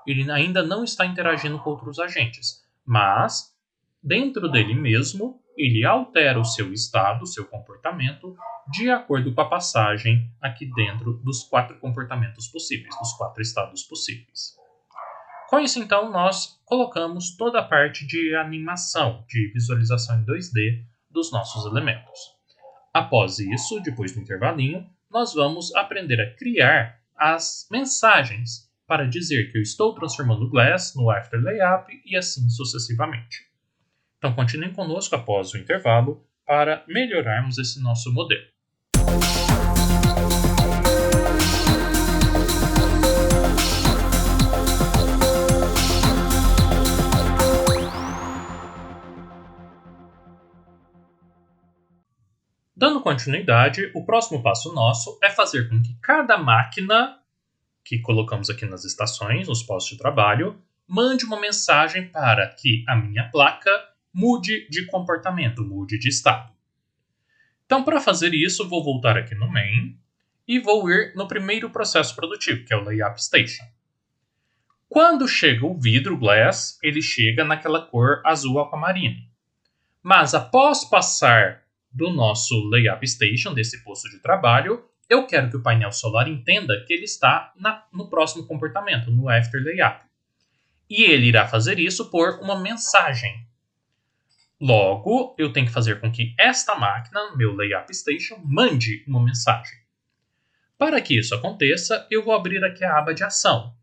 Ele ainda não está interagindo com outros agentes, mas dentro dele mesmo, ele altera o seu estado, o seu comportamento, de acordo com a passagem aqui dentro dos 4 comportamentos possíveis, dos 4 estados possíveis. Com isso, então, nós colocamos toda a parte de animação, de visualização em 2D dos nossos elementos. Após isso, depois do intervalinho, nós vamos aprender a criar as mensagens para dizer que eu estou transformando o Glass no After Layup e assim sucessivamente. Então, continuem conosco após o intervalo para melhorarmos esse nosso modelo. Dando continuidade, o próximo passo nosso é fazer com que cada máquina que colocamos aqui nas estações, nos postos de trabalho, mande uma mensagem para que a minha placa mude de comportamento, mude de estado. Então, para fazer isso, vou voltar aqui no main e vou ir no primeiro processo produtivo, que é o Layup Station. Quando chega o vidro glass, ele chega naquela cor azul aquamarino. Mas após passar do nosso Layup Station, desse posto de trabalho, eu quero que o painel solar entenda que ele está no próximo comportamento, no After Layup. E ele irá fazer isso por uma mensagem. Logo, eu tenho que fazer com que esta máquina, meu Layup Station, mande uma mensagem. Para que isso aconteça, eu vou abrir aqui a aba de ação.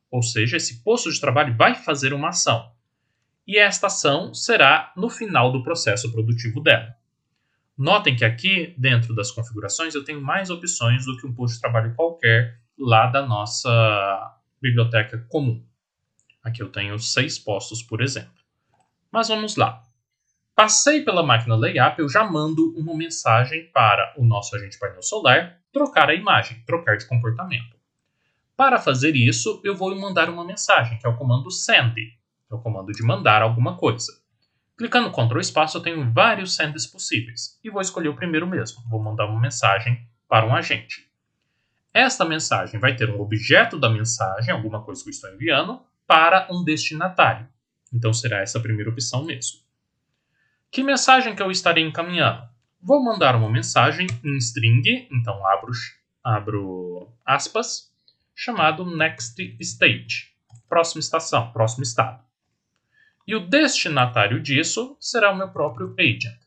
Ou seja, esse posto de trabalho vai fazer uma ação. E esta ação será no final do processo produtivo dela. Notem que aqui, dentro das configurações, eu tenho mais opções do que um posto de trabalho qualquer lá da nossa biblioteca comum. Aqui eu tenho 6 postos, por exemplo. Mas vamos lá. Passei pela máquina Layup, eu já mando uma mensagem para o nosso agente painel solar trocar a imagem, trocar de comportamento. Para fazer isso, eu vou mandar uma mensagem, que é o comando send, é o comando de mandar alguma coisa. Clicando no Ctrl espaço, eu tenho vários sends possíveis, e vou escolher o primeiro mesmo. Vou mandar uma mensagem para um agente. Esta mensagem vai ter um objeto da mensagem, alguma coisa que eu estou enviando, para um destinatário. Então será essa a primeira opção mesmo. Que mensagem que eu estarei encaminhando? Vou mandar uma mensagem em string, então abro aspas, chamado next stage, próxima estação, próximo estado. E o destinatário disso será o meu próprio agent.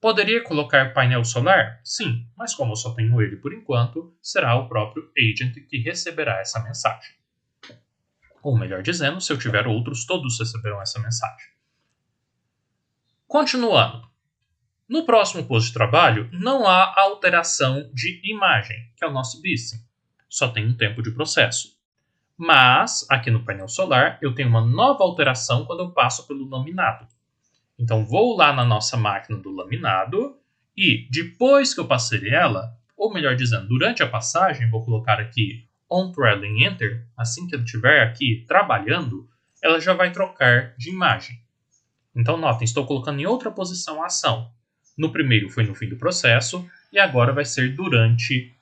Poderia colocar painel solar? Sim, mas como eu só tenho ele por enquanto, será o próprio agent que receberá essa mensagem. Ou melhor dizendo, se eu tiver outros, todos receberão essa mensagem. Continuando. No próximo posto de trabalho, não há alteração de imagem, que é o nosso BISIM. Só tem um tempo de processo. Mas, aqui no painel solar, eu tenho uma nova alteração quando eu passo pelo laminado. Então, vou lá na nossa máquina do laminado e, depois que eu passei ela, ou melhor dizendo, durante a passagem, vou colocar aqui On Threading Enter, assim que ele estiver aqui trabalhando, ela já vai trocar de imagem. Então, notem, estou colocando em outra posição a ação. No primeiro foi no fim do processo e agora vai ser durante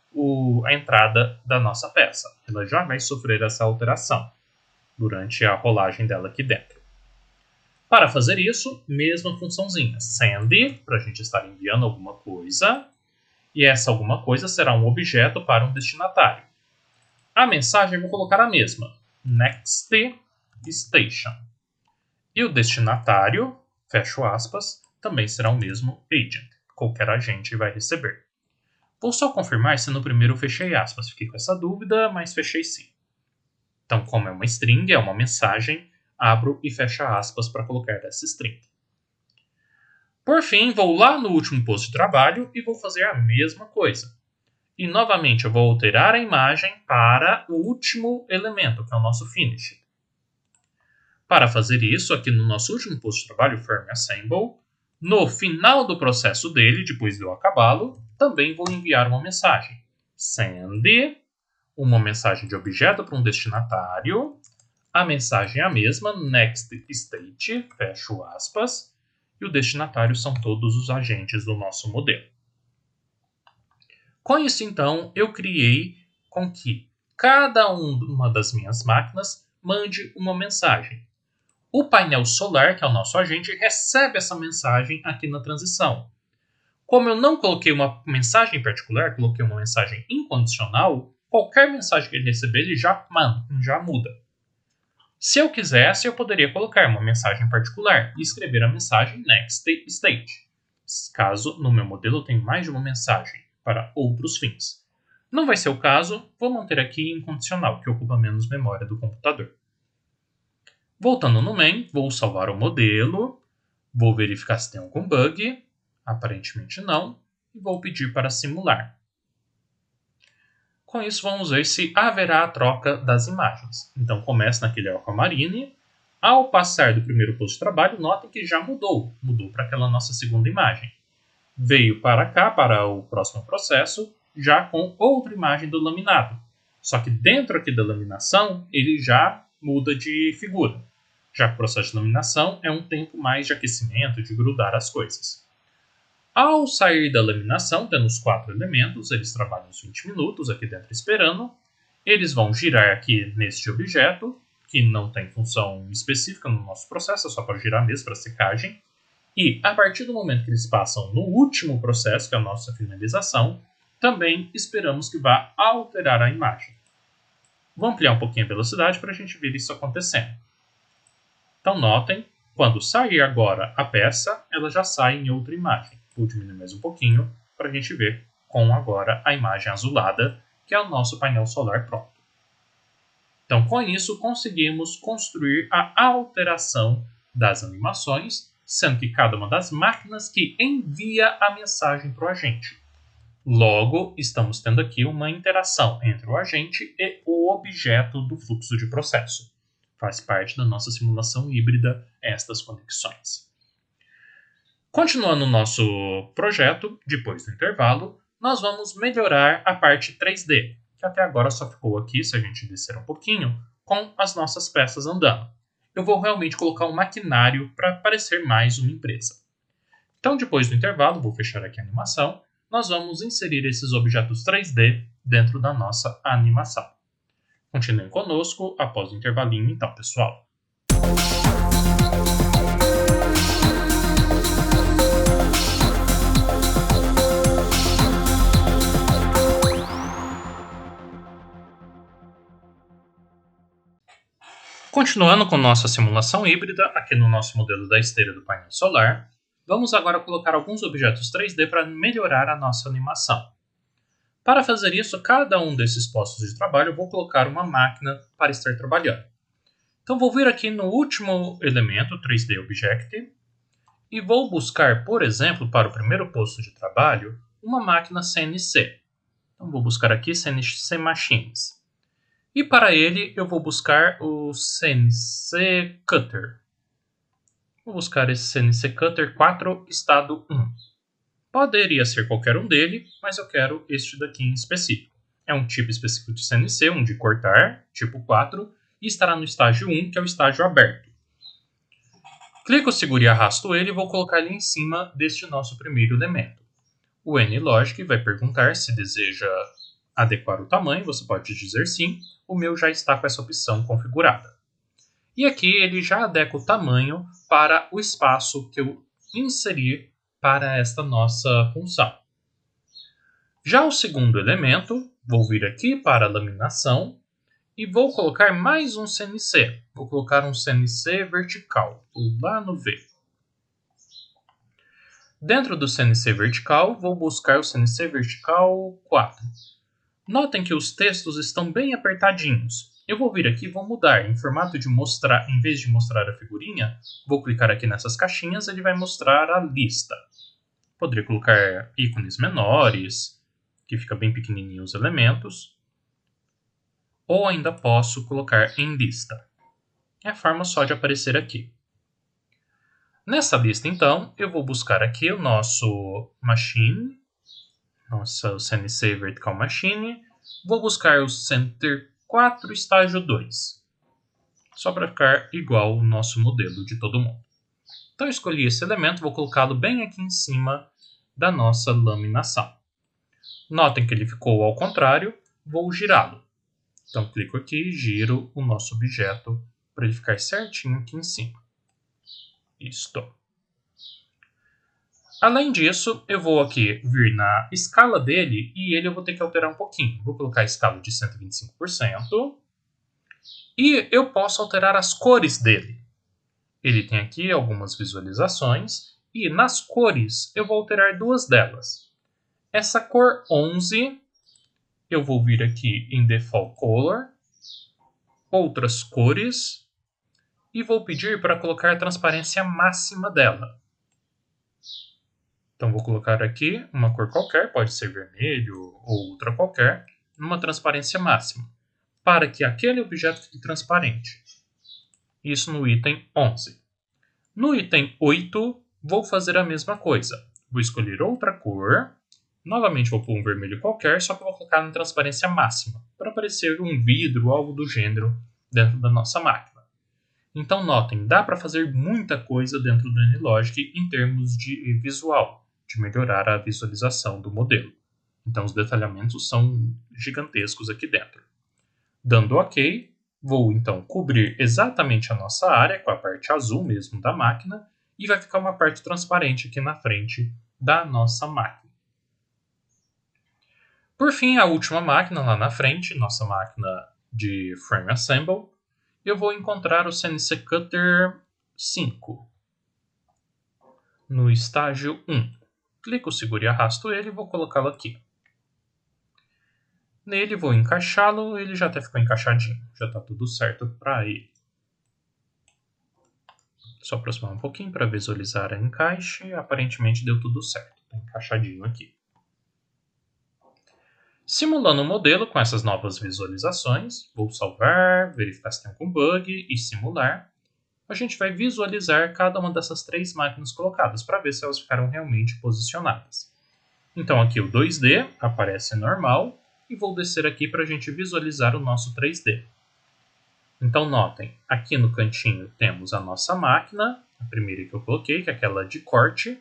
a entrada da nossa peça. Ela já vai sofrer essa alteração durante a rolagem dela aqui dentro. Para fazer isso, mesma funçãozinha, send, para a gente estar enviando alguma coisa, e essa alguma coisa será um objeto para um destinatário. A mensagem eu vou colocar a mesma, next station. E o destinatário, fecho aspas, também será o mesmo agent. Qualquer agente vai receber. Vou só confirmar se no primeiro eu fechei aspas. Fiquei com essa dúvida, mas fechei sim. Então, como é uma string, é uma mensagem, abro e fecho aspas para colocar essa string. Por fim, vou lá no último posto de trabalho e vou fazer a mesma coisa. E novamente eu vou alterar a imagem para o último elemento, que é o nosso finish. Para fazer isso, aqui no nosso último posto de trabalho, Firm Assemble, no final do processo dele, depois de eu acabá-lo, também vou enviar uma mensagem. Send, uma mensagem de objeto para um destinatário. A mensagem é a mesma, next state, fecho aspas, e o destinatário são todos os agentes do nosso modelo. Com isso, então, eu criei com que cada uma das minhas máquinas mande uma mensagem. O painel solar, que é o nosso agente, recebe essa mensagem aqui na transição. Como eu não coloquei uma mensagem particular, coloquei uma mensagem incondicional, qualquer mensagem que ele receber, ele já muda. Se eu quisesse, eu poderia colocar uma mensagem particular e escrever a mensagem next state. Caso no meu modelo eu tenha mais de uma mensagem para outros fins. Não vai ser o caso, vou manter aqui incondicional, que ocupa menos memória do computador. Voltando no main, vou salvar o modelo, vou verificar se tem algum bug, aparentemente não, e vou pedir para simular. Com isso, vamos ver se haverá a troca das imagens. Então, começa naquele Aquamarine. Ao passar do primeiro posto de trabalho, notem que já mudou para aquela nossa segunda imagem. Veio para cá, para o próximo processo, já com outra imagem do laminado. Só que dentro aqui da laminação, ele já muda de figura. Já que o processo de laminação é um tempo mais de aquecimento, de grudar as coisas. Ao sair da laminação, tendo os 4 elementos, eles trabalham uns 20 minutos aqui dentro esperando. Eles vão girar aqui neste objeto, que não tem função específica no nosso processo, é só para girar mesmo, para secagem. E a partir do momento que eles passam no último processo, que é a nossa finalização, também esperamos que vá alterar a imagem. Vou ampliar um pouquinho a velocidade para a gente ver isso acontecendo. Então notem, quando sair agora a peça, ela já sai em outra imagem. Vou diminuir mais um pouquinho para a gente ver com agora a imagem azulada, que é o nosso painel solar pronto. Então com isso conseguimos construir a alteração das animações, sendo que cada uma das máquinas que envia a mensagem para o agente. Logo, estamos tendo aqui uma interação entre o agente e o objeto do fluxo de processo. Faz parte da nossa simulação híbrida estas conexões. Continuando o nosso projeto, depois do intervalo, nós vamos melhorar a parte 3D, que até agora só ficou aqui, se a gente descer um pouquinho, com as nossas peças andando. Eu vou realmente colocar um maquinário para parecer mais uma empresa. Então, depois do intervalo, vou fechar aqui a animação, nós vamos inserir esses objetos 3D dentro da nossa animação. Continuem conosco após o intervalinho, então, pessoal. Continuando com nossa simulação híbrida, aqui no nosso modelo da esteira do painel solar, vamos agora colocar alguns objetos 3D para melhorar a nossa animação. Para fazer isso, cada um desses postos de trabalho eu vou colocar uma máquina para estar trabalhando. Então vou vir aqui no último elemento, 3D Object, e vou buscar, por exemplo, para o primeiro posto de trabalho, uma máquina CNC. Então vou buscar aqui CNC Machines. E para ele eu vou buscar o CNC Cutter. Vou buscar esse CNC Cutter 4 estado 1. Poderia ser qualquer um dele, mas eu quero este daqui em específico. É um tipo específico de CNC, um de cortar, tipo 4, e estará no estágio 1, que é o estágio aberto. Clico, seguro e arrasto ele e vou colocar ele em cima deste nosso primeiro elemento. O NLogic vai perguntar se deseja adequar o tamanho, você pode dizer sim, o meu já está com essa opção configurada. E aqui ele já adequa o tamanho para o espaço que eu inserir para esta nossa função. Já o segundo elemento, vou vir aqui para a laminação e vou colocar mais um CNC. Vou colocar um CNC vertical, lá no V. Dentro do CNC vertical, vou buscar o CNC vertical 4. Notem que os textos estão bem apertadinhos. Eu vou vir aqui e vou mudar. Em formato de mostrar, em vez de mostrar a figurinha, vou clicar aqui nessas caixinhas e ele vai mostrar a lista. Poderia colocar ícones menores, que fica bem pequenininho os elementos. Ou ainda posso colocar em lista. É a forma só de aparecer aqui. Nessa lista, então, eu vou buscar aqui o nosso machine, nossa CNC Vertical Machine. Vou buscar o Center 4 estágio 2, só para ficar igual o nosso modelo de todo mundo. Então, eu escolhi esse elemento, vou colocá-lo bem aqui em cima da nossa laminação. Notem que ele ficou ao contrário, vou girá-lo. Então, clico aqui e giro o nosso objeto para ele ficar certinho aqui em cima. Isto. Além disso, eu vou aqui vir na escala dele e ele eu vou ter que alterar um pouquinho. Vou colocar a escala de 125%. E eu posso alterar as cores dele. Ele tem aqui algumas visualizações e nas cores eu vou alterar duas delas. Essa cor 11, eu vou vir aqui em Default Color, outras cores, e vou pedir para colocar a transparência máxima dela. Então vou colocar aqui uma cor qualquer, pode ser vermelho ou outra qualquer, numa transparência máxima, para que aquele objeto fique transparente. Isso no item 11. No item 8, vou fazer a mesma coisa. Vou escolher outra cor, novamente vou pôr um vermelho qualquer, só que vou colocar na transparência máxima, para aparecer um vidro ou algo do gênero dentro da nossa máquina. Então notem, dá para fazer muita coisa dentro do NLogic em termos de visual, de melhorar a visualização do modelo. Então os detalhamentos são gigantescos aqui dentro. Dando OK, vou então cobrir exatamente a nossa área com a parte azul mesmo da máquina e vai ficar uma parte transparente aqui na frente da nossa máquina. Por fim, a última máquina lá na frente, nossa máquina de Frame Assemble, eu vou encontrar o CNC Cutter 5 no estágio 1. Clico, seguro e arrasto ele e vou colocá-lo aqui. Nele vou encaixá-lo, ele já até ficou encaixadinho, já está tudo certo para ele. Só aproximar um pouquinho para visualizar a encaixe, aparentemente deu tudo certo, está encaixadinho aqui. Simulando o modelo com essas novas visualizações, vou salvar, verificar se tem algum bug e simular. A gente vai visualizar cada uma dessas três máquinas colocadas para ver se elas ficaram realmente posicionadas. Então aqui o 2D aparece normal e vou descer aqui para a gente visualizar o nosso 3D. Então notem, aqui no cantinho temos a nossa máquina, a primeira que eu coloquei, que é aquela de corte.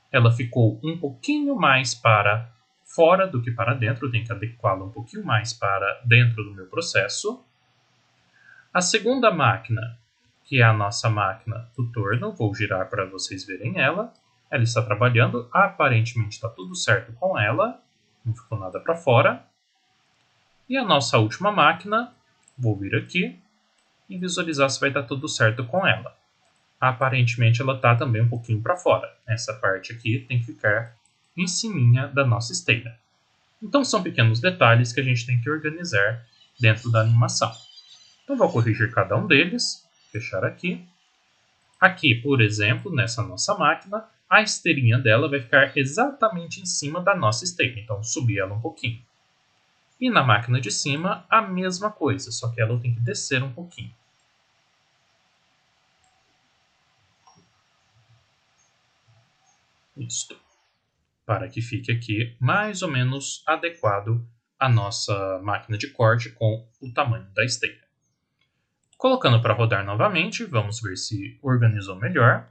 Ela ficou um pouquinho mais para fora do que para dentro, eu tenho que adequá-la um pouquinho mais para dentro do meu processo. A segunda máquina, que é a nossa máquina do torno, vou girar para vocês verem ela. Ela está trabalhando, aparentemente está tudo certo com ela, não ficou nada para fora. E a nossa última máquina, vou vir aqui e visualizar se vai dar tudo certo com ela. Aparentemente ela está também um pouquinho para fora. Essa parte aqui tem que ficar em cima da nossa esteira. Então são pequenos detalhes que a gente tem que organizar dentro da animação. Então, vou corrigir cada um deles, fechar aqui. Aqui, por exemplo, nessa nossa máquina, a esteirinha dela vai ficar exatamente em cima da nossa esteira. Então, subir ela um pouquinho. E na máquina de cima, a mesma coisa, só que ela tem que descer um pouquinho. Isto. Para que fique aqui mais ou menos adequado à nossa máquina de corte com o tamanho da esteira. Colocando para rodar novamente, vamos ver se organizou melhor.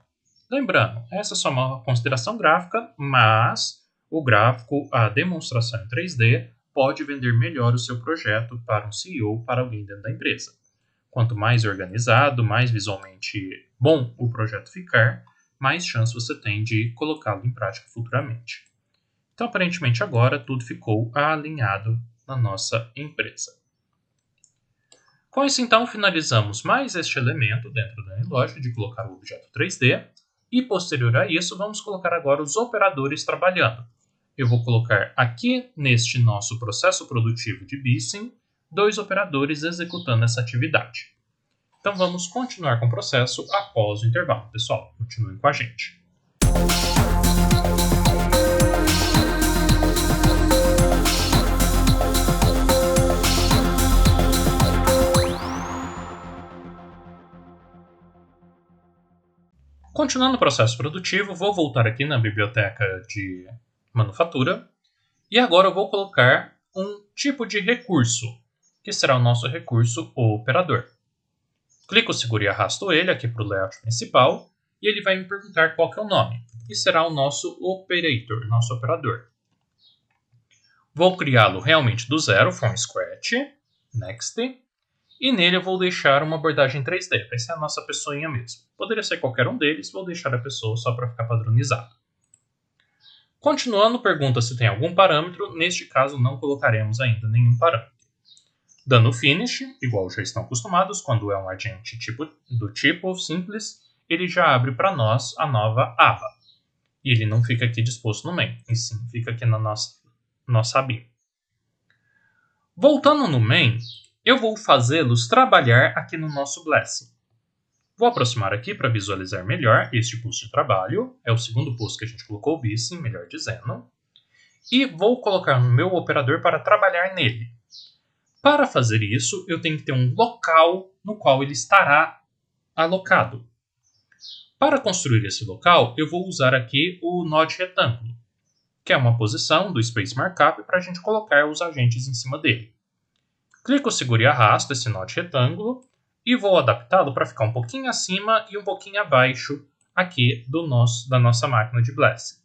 Lembrando, essa é só uma consideração gráfica, mas o gráfico, a demonstração em 3D, pode vender melhor o seu projeto para um CEO, para alguém dentro da empresa. Quanto mais organizado, mais visualmente bom o projeto ficar, mais chance você tem de colocá-lo em prática futuramente. Então, aparentemente agora tudo ficou alinhado na nossa empresa. Com isso, então, finalizamos mais este elemento dentro da Unilogic de colocar o objeto 3D. E, posterior a isso, vamos colocar agora os operadores trabalhando. Eu vou colocar aqui, neste nosso processo produtivo de Bissim, 2 operadores executando essa atividade. Então, vamos continuar com o processo após o intervalo. Pessoal, continuem com a gente. Continuando o processo produtivo, vou voltar aqui na biblioteca de manufatura e agora eu vou colocar um tipo de recurso, que será o nosso recurso operador. Clico, seguro e arrasto ele aqui para o layout principal e ele vai me perguntar qual que é o nome, e será o nosso operator, nosso operador. Vou criá-lo realmente do zero, from scratch, next. E nele eu vou deixar uma abordagem 3D, vai ser a nossa pessoinha mesmo. Poderia ser qualquer um deles, vou deixar a pessoa só para ficar padronizado. Continuando, pergunta se tem algum parâmetro, neste caso não colocaremos ainda nenhum parâmetro. Dando finish, igual já estão acostumados, quando é um agente do tipo simples, ele já abre para nós a nova aba. E ele não fica aqui disposto no main, e sim fica aqui na nossa abinha. Voltando no main, eu vou fazê-los trabalhar aqui no nosso Blessing. Vou aproximar aqui para visualizar melhor este posto de trabalho. É o segundo posto que a gente colocou o Bissim, melhor dizendo. E vou colocar no meu operador para trabalhar nele. Para fazer isso, eu tenho que ter um local no qual ele estará alocado. Para construir esse local, eu vou usar aqui o Node Retângulo, que é uma posição do Space Markup para a gente colocar os agentes em cima dele. Clico, seguro e arrasto esse Node Retângulo e vou adaptá-lo para ficar um pouquinho acima e um pouquinho abaixo aqui da nossa máquina de Blessing.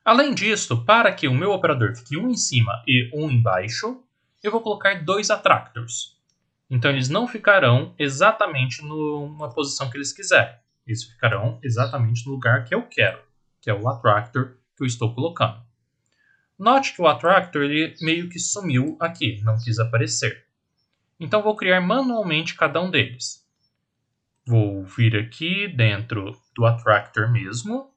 Além disso, para que o meu operador fique um em cima e um embaixo, eu vou colocar 2 attractors. Então eles não ficarão exatamente numa posição que eles quiserem. Eles ficarão exatamente no lugar que eu quero, que é o attractor que eu estou colocando. Note que o attractor ele meio que sumiu aqui, não quis aparecer. Então vou criar manualmente cada um deles. Vou vir aqui dentro do attractor mesmo.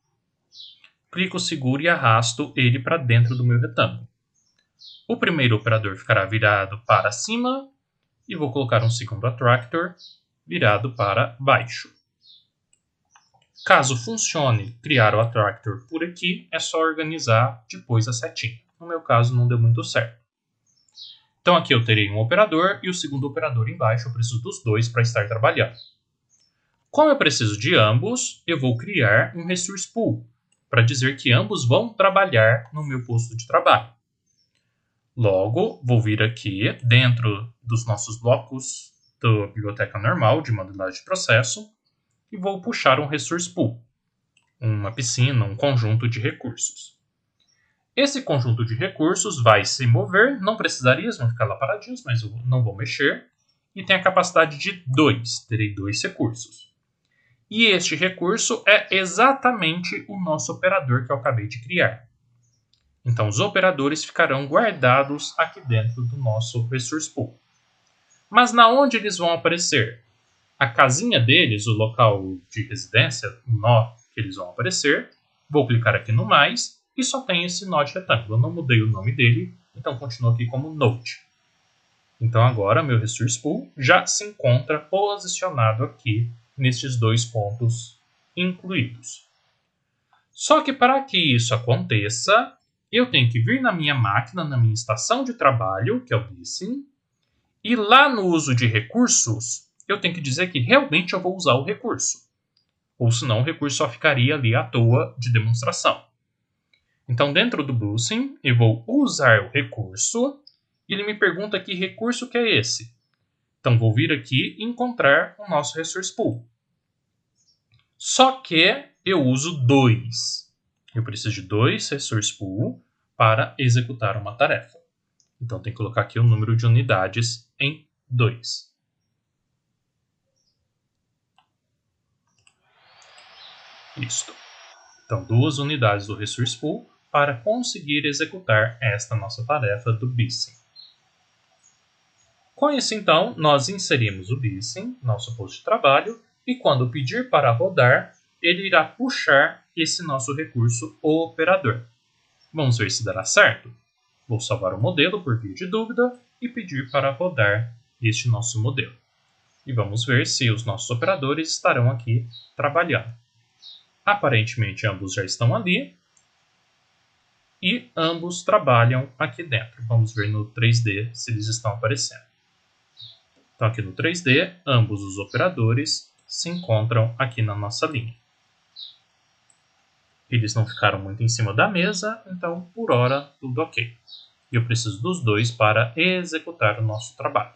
Clico, seguro e arrasto ele para dentro do meu retângulo. O primeiro operador ficará virado para cima e vou colocar um segundo attractor virado para baixo. Caso funcione criar o attractor por aqui, é só organizar depois a setinha. No meu caso não deu muito certo. Então aqui eu terei um operador e o segundo operador embaixo, eu preciso dos dois para estar trabalhando. Como eu preciso de ambos, eu vou criar um resource pool, para dizer que ambos vão trabalhar no meu posto de trabalho. Logo, vou vir aqui dentro dos nossos blocos da biblioteca normal de modelagem de processo e vou puxar um resource pool, uma piscina, um conjunto de recursos. Esse conjunto de recursos vai se mover, não precisaria, eles vão ficar lá paradinhos, mas eu não vou mexer, e tem a capacidade de 2, terei 2 recursos. E este recurso é exatamente o nosso operador que eu acabei de criar. Então, os operadores ficarão guardados aqui dentro do nosso resource pool. Mas na onde eles vão aparecer? A casinha deles, o local de residência, o nó que eles vão aparecer. Vou clicar aqui no mais e só tem esse Node Retângulo. Eu não mudei o nome dele, então continua aqui como Node. Então agora meu Resource Pool já se encontra posicionado aqui nestes dois pontos incluídos. Só que para que isso aconteça, eu tenho que vir na minha máquina, na minha estação de trabalho, que é o Busy, e lá no uso de recursos, eu tenho que dizer que realmente eu vou usar o recurso. Ou senão o recurso só ficaria ali à toa de demonstração. Então dentro do Busy, eu vou usar o recurso e ele me pergunta que recurso que é esse. Então vou vir aqui e encontrar o nosso Resource Pool. Só que eu uso 2. Eu preciso de 2 Resource Pool para executar uma tarefa. Então tem que colocar aqui o número de unidades em 2. Isto. Então 2 unidades do Resource Pool para conseguir executar esta nossa tarefa do Busy. Com isso, então, nós inserimos o Busy, nosso posto de trabalho, e quando pedir para rodar, ele irá puxar esse nosso recurso, o operador. Vamos ver se dará certo? Vou salvar o modelo por via de dúvida e pedir para rodar este nosso modelo. E vamos ver se os nossos operadores estarão aqui trabalhando. Aparentemente, ambos já estão ali e ambos trabalham aqui dentro. Vamos ver no 3D se eles estão aparecendo. Então, aqui no 3D, ambos os operadores se encontram aqui na nossa linha. Eles não ficaram muito em cima da mesa, então, por hora, tudo ok. E eu preciso dos dois para executar o nosso trabalho.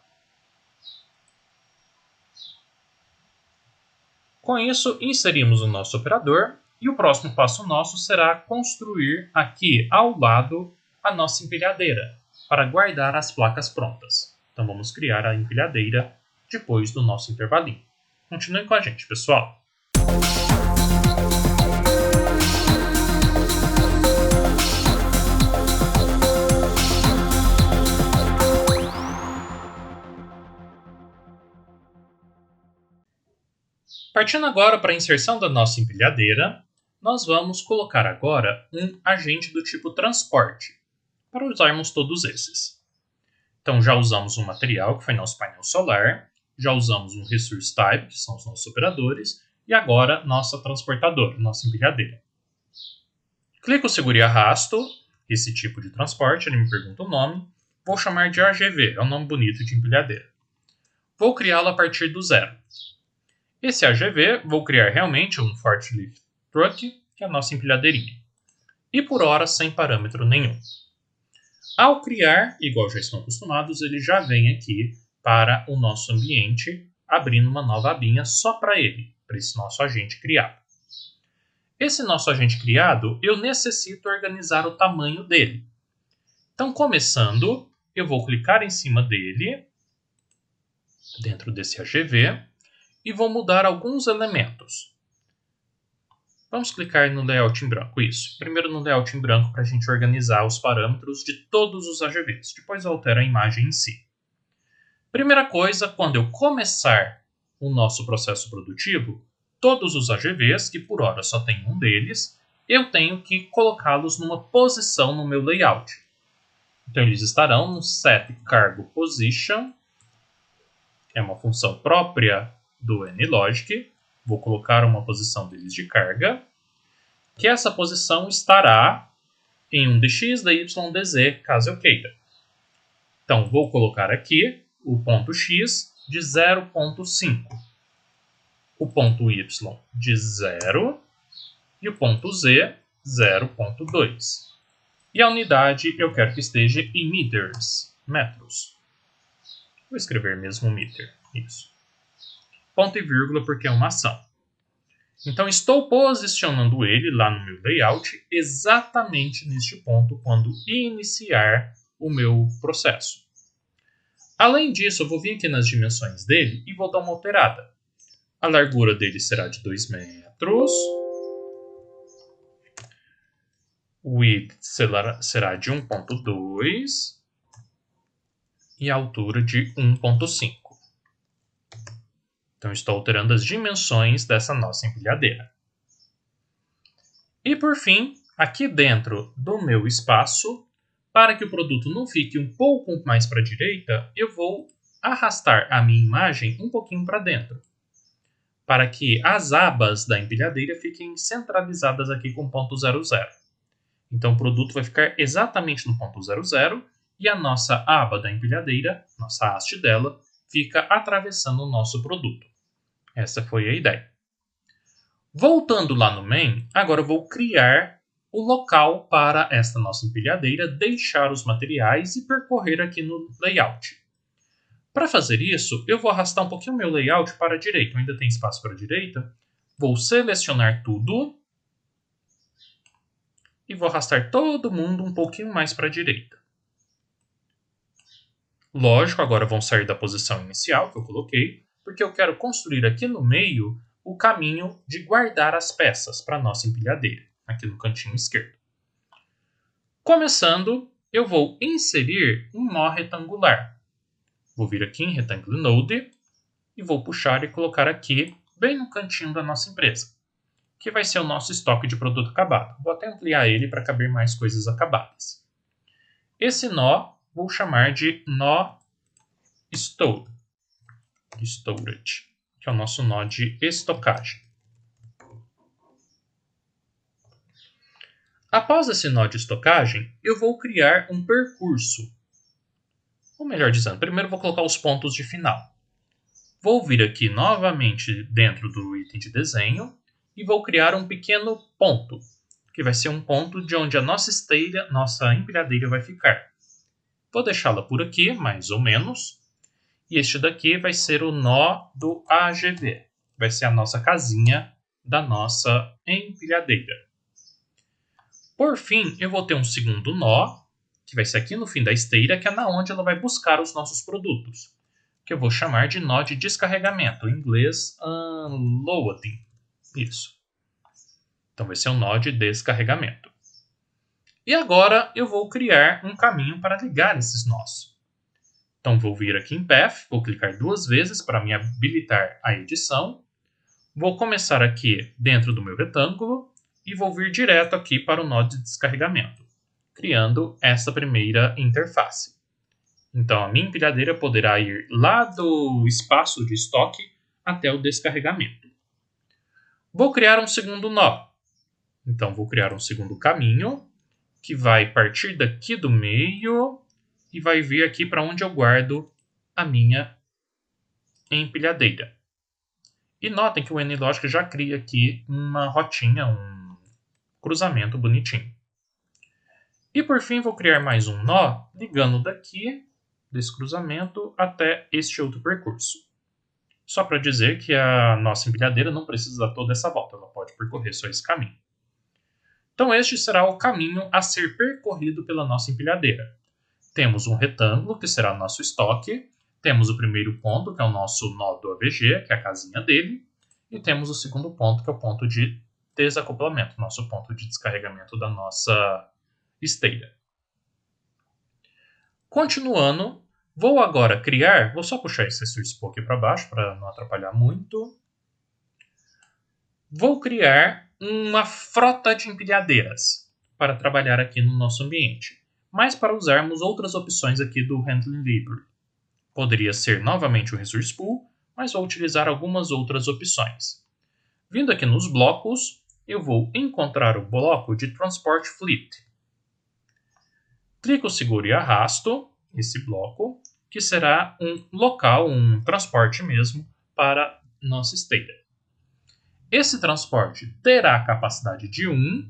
Com isso, inserimos o nosso operador e o próximo passo nosso será construir aqui ao lado a nossa empilhadeira para guardar as placas prontas. Então vamos criar a empilhadeira depois do nosso intervalinho. Continuem com a gente, pessoal. Partindo agora para a inserção da nossa empilhadeira, nós vamos colocar agora um agente do tipo transporte, para usarmos todos esses. Então já usamos um material, que foi nosso painel solar, já usamos um Resource Type, que são os nossos operadores, e agora nossa transportadora, nossa empilhadeira. Clico, seguro e arrasto esse tipo de transporte, ele me pergunta o nome, vou chamar de AGV, é um nome bonito de empilhadeira. Vou criá-lo a partir do zero. Esse AGV, vou criar realmente um Forklift Truck, que é a nossa empilhadeirinha. E por hora, sem parâmetro nenhum. Ao criar, igual já estão acostumados, ele já vem aqui para o nosso ambiente, abrindo uma nova abinha só para ele, para esse nosso agente criado. Esse nosso agente criado, eu necessito organizar o tamanho dele. Então, começando, eu vou clicar em cima dele, dentro desse AGV, e vou mudar alguns elementos. Vamos clicar no layout em branco, isso. Primeiro no layout em branco para a gente organizar os parâmetros de todos os AGVs. Depois eu altero a imagem em si. Primeira coisa, quando eu começar o nosso processo produtivo, todos os AGVs, que por hora só tem um deles, eu tenho que colocá-los numa posição no meu layout. Então eles estarão no set cargo position, que é uma função própria do NLogic. Vou colocar uma posição deles de carga, que essa posição estará em um dx, dy, dz, caso eu queira. Então, vou colocar aqui o ponto x de 0,5, o ponto y de 0 e o ponto z 0,2. E a unidade eu quero que esteja em meters, metros. Vou escrever mesmo meter, isso. Ponto e vírgula porque é uma ação. Então, estou posicionando ele lá no meu layout exatamente neste ponto quando iniciar o meu processo. Além disso, eu vou vir aqui nas dimensões dele e vou dar uma alterada. A largura dele será de 2 metros. O width será de 1,2 e a altura de 1,5. Então, estou alterando as dimensões dessa nossa empilhadeira. E, por fim, aqui dentro do meu espaço, para que o produto não fique um pouco mais para a direita, eu vou arrastar a minha imagem um pouquinho para dentro, para que as abas da empilhadeira fiquem centralizadas aqui com ponto 00. Então o produto vai ficar exatamente no ponto 00 e a nossa aba da empilhadeira, nossa haste dela, fica atravessando o nosso produto. Essa foi a ideia. Voltando lá no main, agora eu vou criar o local para esta nossa empilhadeira deixar os materiais e percorrer aqui no layout. Para fazer isso, eu vou arrastar um pouquinho o meu layout para a direita. Ainda tem espaço para a direita. Vou selecionar tudo e vou arrastar todo mundo um pouquinho mais para a direita. Lógico, agora vão sair da posição inicial que eu coloquei, porque eu quero construir aqui no meio o caminho de guardar as peças para a nossa empilhadeira, aqui no cantinho esquerdo. Começando, eu vou inserir um nó retangular. Vou vir aqui em Rectangle Node e vou puxar e colocar aqui, bem no cantinho da nossa empresa, que vai ser o nosso estoque de produto acabado. Vou até ampliar ele para caber mais coisas acabadas. Esse nó vou chamar de nó storage, que é o nosso nó de estocagem. Após esse nó de estocagem, eu vou criar um percurso. Ou melhor dizendo, primeiro vou colocar os pontos de final. Vou vir aqui novamente dentro do item de desenho e vou criar um pequeno ponto, que vai ser um ponto de onde a nossa esteira, nossa empilhadeira vai ficar. Vou deixá-la por aqui, mais ou menos. E este daqui vai ser o nó do AGV. Vai ser a nossa casinha da nossa empilhadeira. Por fim, eu vou ter um segundo nó, que vai ser aqui no fim da esteira, que é na onde ela vai buscar os nossos produtos, que eu vou chamar de nó de descarregamento, em inglês unloading. Isso. Então vai ser um nó de descarregamento. E agora eu vou criar um caminho para ligar esses nós. Então vou vir aqui em Path, vou clicar 2 vezes para me habilitar a edição. Vou começar aqui dentro do meu retângulo e vou vir direto aqui para o nó de descarregamento, criando essa primeira interface. Então a minha empilhadeira poderá ir lá do espaço de estoque até o descarregamento. Vou criar um segundo nó. Então vou criar um segundo caminho que vai partir daqui do meio e vai vir aqui para onde eu guardo a minha empilhadeira. E notem que o NLogic já cria aqui uma rotinha, um cruzamento bonitinho. E por fim vou criar mais um nó ligando daqui, desse cruzamento, até este outro percurso. Só para dizer que a nossa empilhadeira não precisa dar toda essa volta, ela pode percorrer só esse caminho. Então este será o caminho a ser percorrido pela nossa empilhadeira. Temos um retângulo, que será nosso estoque. Temos o primeiro ponto, que é o nosso nó do AVG, que é a casinha dele. E temos o segundo ponto, que é o ponto de desacoplamento, nosso ponto de descarregamento da nossa esteira. Continuando, vou agora criar... Vou só puxar esse Source aqui para baixo, para não atrapalhar muito. Vou criar uma frota de empilhadeiras para trabalhar aqui no nosso ambiente, mas para usarmos outras opções aqui do Handling Library. Poderia ser novamente o Resource Pool, mas vou utilizar algumas outras opções. Vindo aqui nos blocos, eu vou encontrar o bloco de Transport Fleet. Clico, seguro e arrasto esse bloco, que será um local, um transporte mesmo, para nossa esteira. Esse transporte terá a capacidade de 1,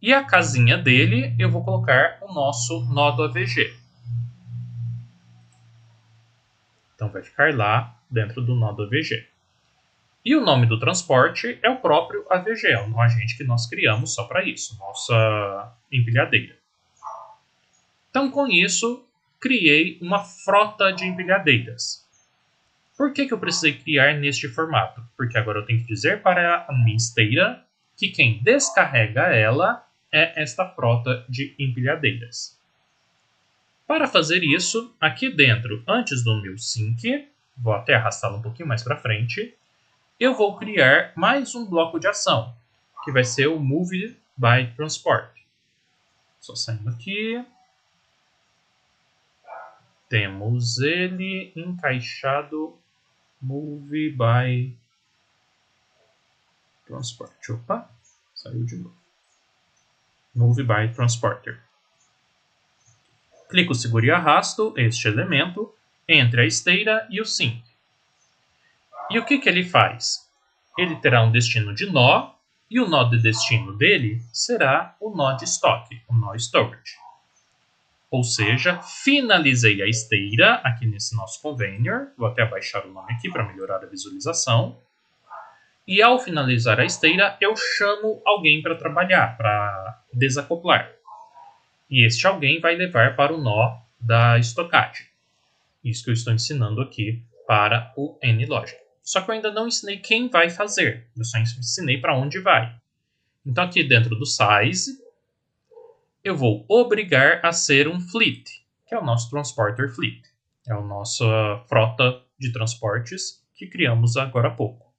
e a casinha dele eu vou colocar o nosso nó do AVG. Então vai ficar lá dentro do nó do AVG. E o nome do transporte é o próprio AVG, é um agente que nós criamos só para isso, nossa empilhadeira. Então com isso, criei uma frota de empilhadeiras. Por que eu precisei criar neste formato? Porque agora eu tenho que dizer para a minha esteira que quem descarrega ela é esta frota de empilhadeiras. Para fazer isso, aqui dentro, antes do meu sync, vou até arrastá-lo um pouquinho mais para frente, eu vou criar mais um bloco de ação, que vai ser o Move by Transport. Só saindo aqui. Temos ele encaixado Move by Transport. Opa, saiu de novo. Move by Transporter. Clico, seguro e arrasto este elemento entre a esteira e o sync. E o que ele faz? Ele terá um destino de nó, e o nó de destino dele será o nó de estoque, o nó storage. Ou seja, finalizei a esteira aqui nesse nosso container. Vou até abaixar o nome aqui para melhorar a visualização. E ao finalizar a esteira, eu chamo alguém para trabalhar, para desacoplar. E este alguém vai levar para o nó da estocagem. Isso que eu estou ensinando aqui para o NLogic. Só que eu ainda não ensinei quem vai fazer. Eu só ensinei para onde vai. Então aqui dentro do size, eu vou obrigar a ser um fleet, que é o nosso transporter fleet. É a nossa frota de transportes que criamos agora há pouco.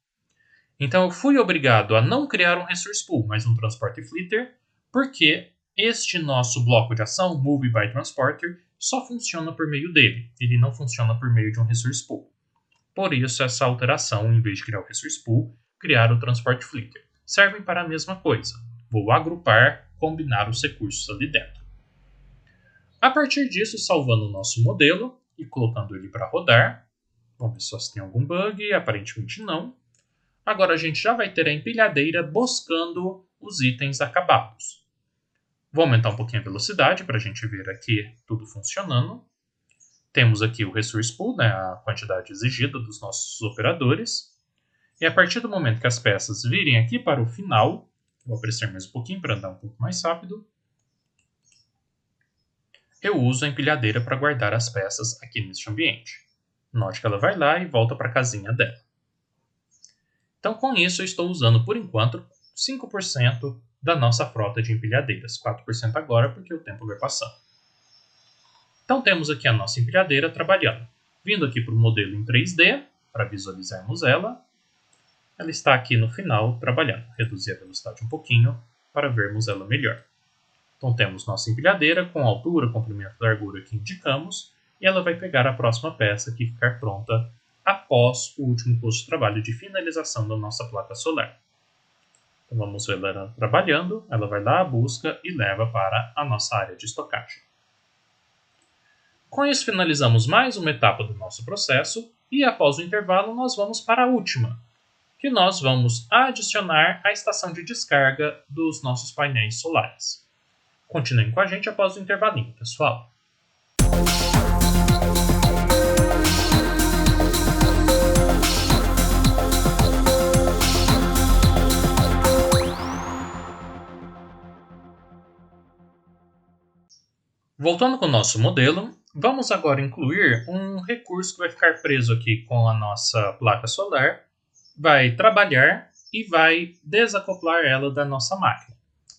Então eu fui obrigado a não criar um resource pool, mas um transporter fleeter, porque este nosso bloco de ação, Move by Transporter, só funciona por meio dele. Ele não funciona por meio de um resource pool. Por isso, essa alteração, em vez de criar o resource pool, criar o transport fleeter. Servem para a mesma coisa. Vou agrupar, combinar os recursos ali dentro. A partir disso, salvando o nosso modelo e colocando ele para rodar. Vamos ver só se tem algum bug. Aparentemente não. Agora a gente já vai ter a empilhadeira buscando os itens acabados. Vou aumentar um pouquinho a velocidade para a gente ver aqui tudo funcionando. Temos aqui o resource pool, né, a quantidade exigida dos nossos operadores. E a partir do momento que as peças virem aqui para o final, vou apressar mais um pouquinho para andar um pouco mais rápido, eu uso a empilhadeira para guardar as peças aqui neste ambiente. Note que ela vai lá e volta para a casinha dela. Então, com isso, eu estou usando, por enquanto, 5% da nossa frota de empilhadeiras. 4% agora, porque o tempo vai passando. Então, temos aqui a nossa empilhadeira trabalhando. Vindo aqui para o modelo em 3D, para visualizarmos ela. Ela está aqui no final trabalhando. Reduzir a velocidade um pouquinho para vermos ela melhor. Então, temos nossa empilhadeira com a altura, comprimento e largura que indicamos. E ela vai pegar a próxima peça que ficar pronta após o último posto de trabalho de finalização da nossa placa solar. Então, vamos ver ela trabalhando. Ela vai lá, busca e leva para a nossa área de estocagem. Com isso, finalizamos mais uma etapa do nosso processo e, após o intervalo, nós vamos para a última, que nós vamos adicionar a estação de descarga dos nossos painéis solares. Continuem com a gente após o intervalinho, pessoal. Voltando com o nosso modelo, vamos agora incluir um recurso que vai ficar preso aqui com a nossa placa solar, vai trabalhar e vai desacoplar ela da nossa máquina,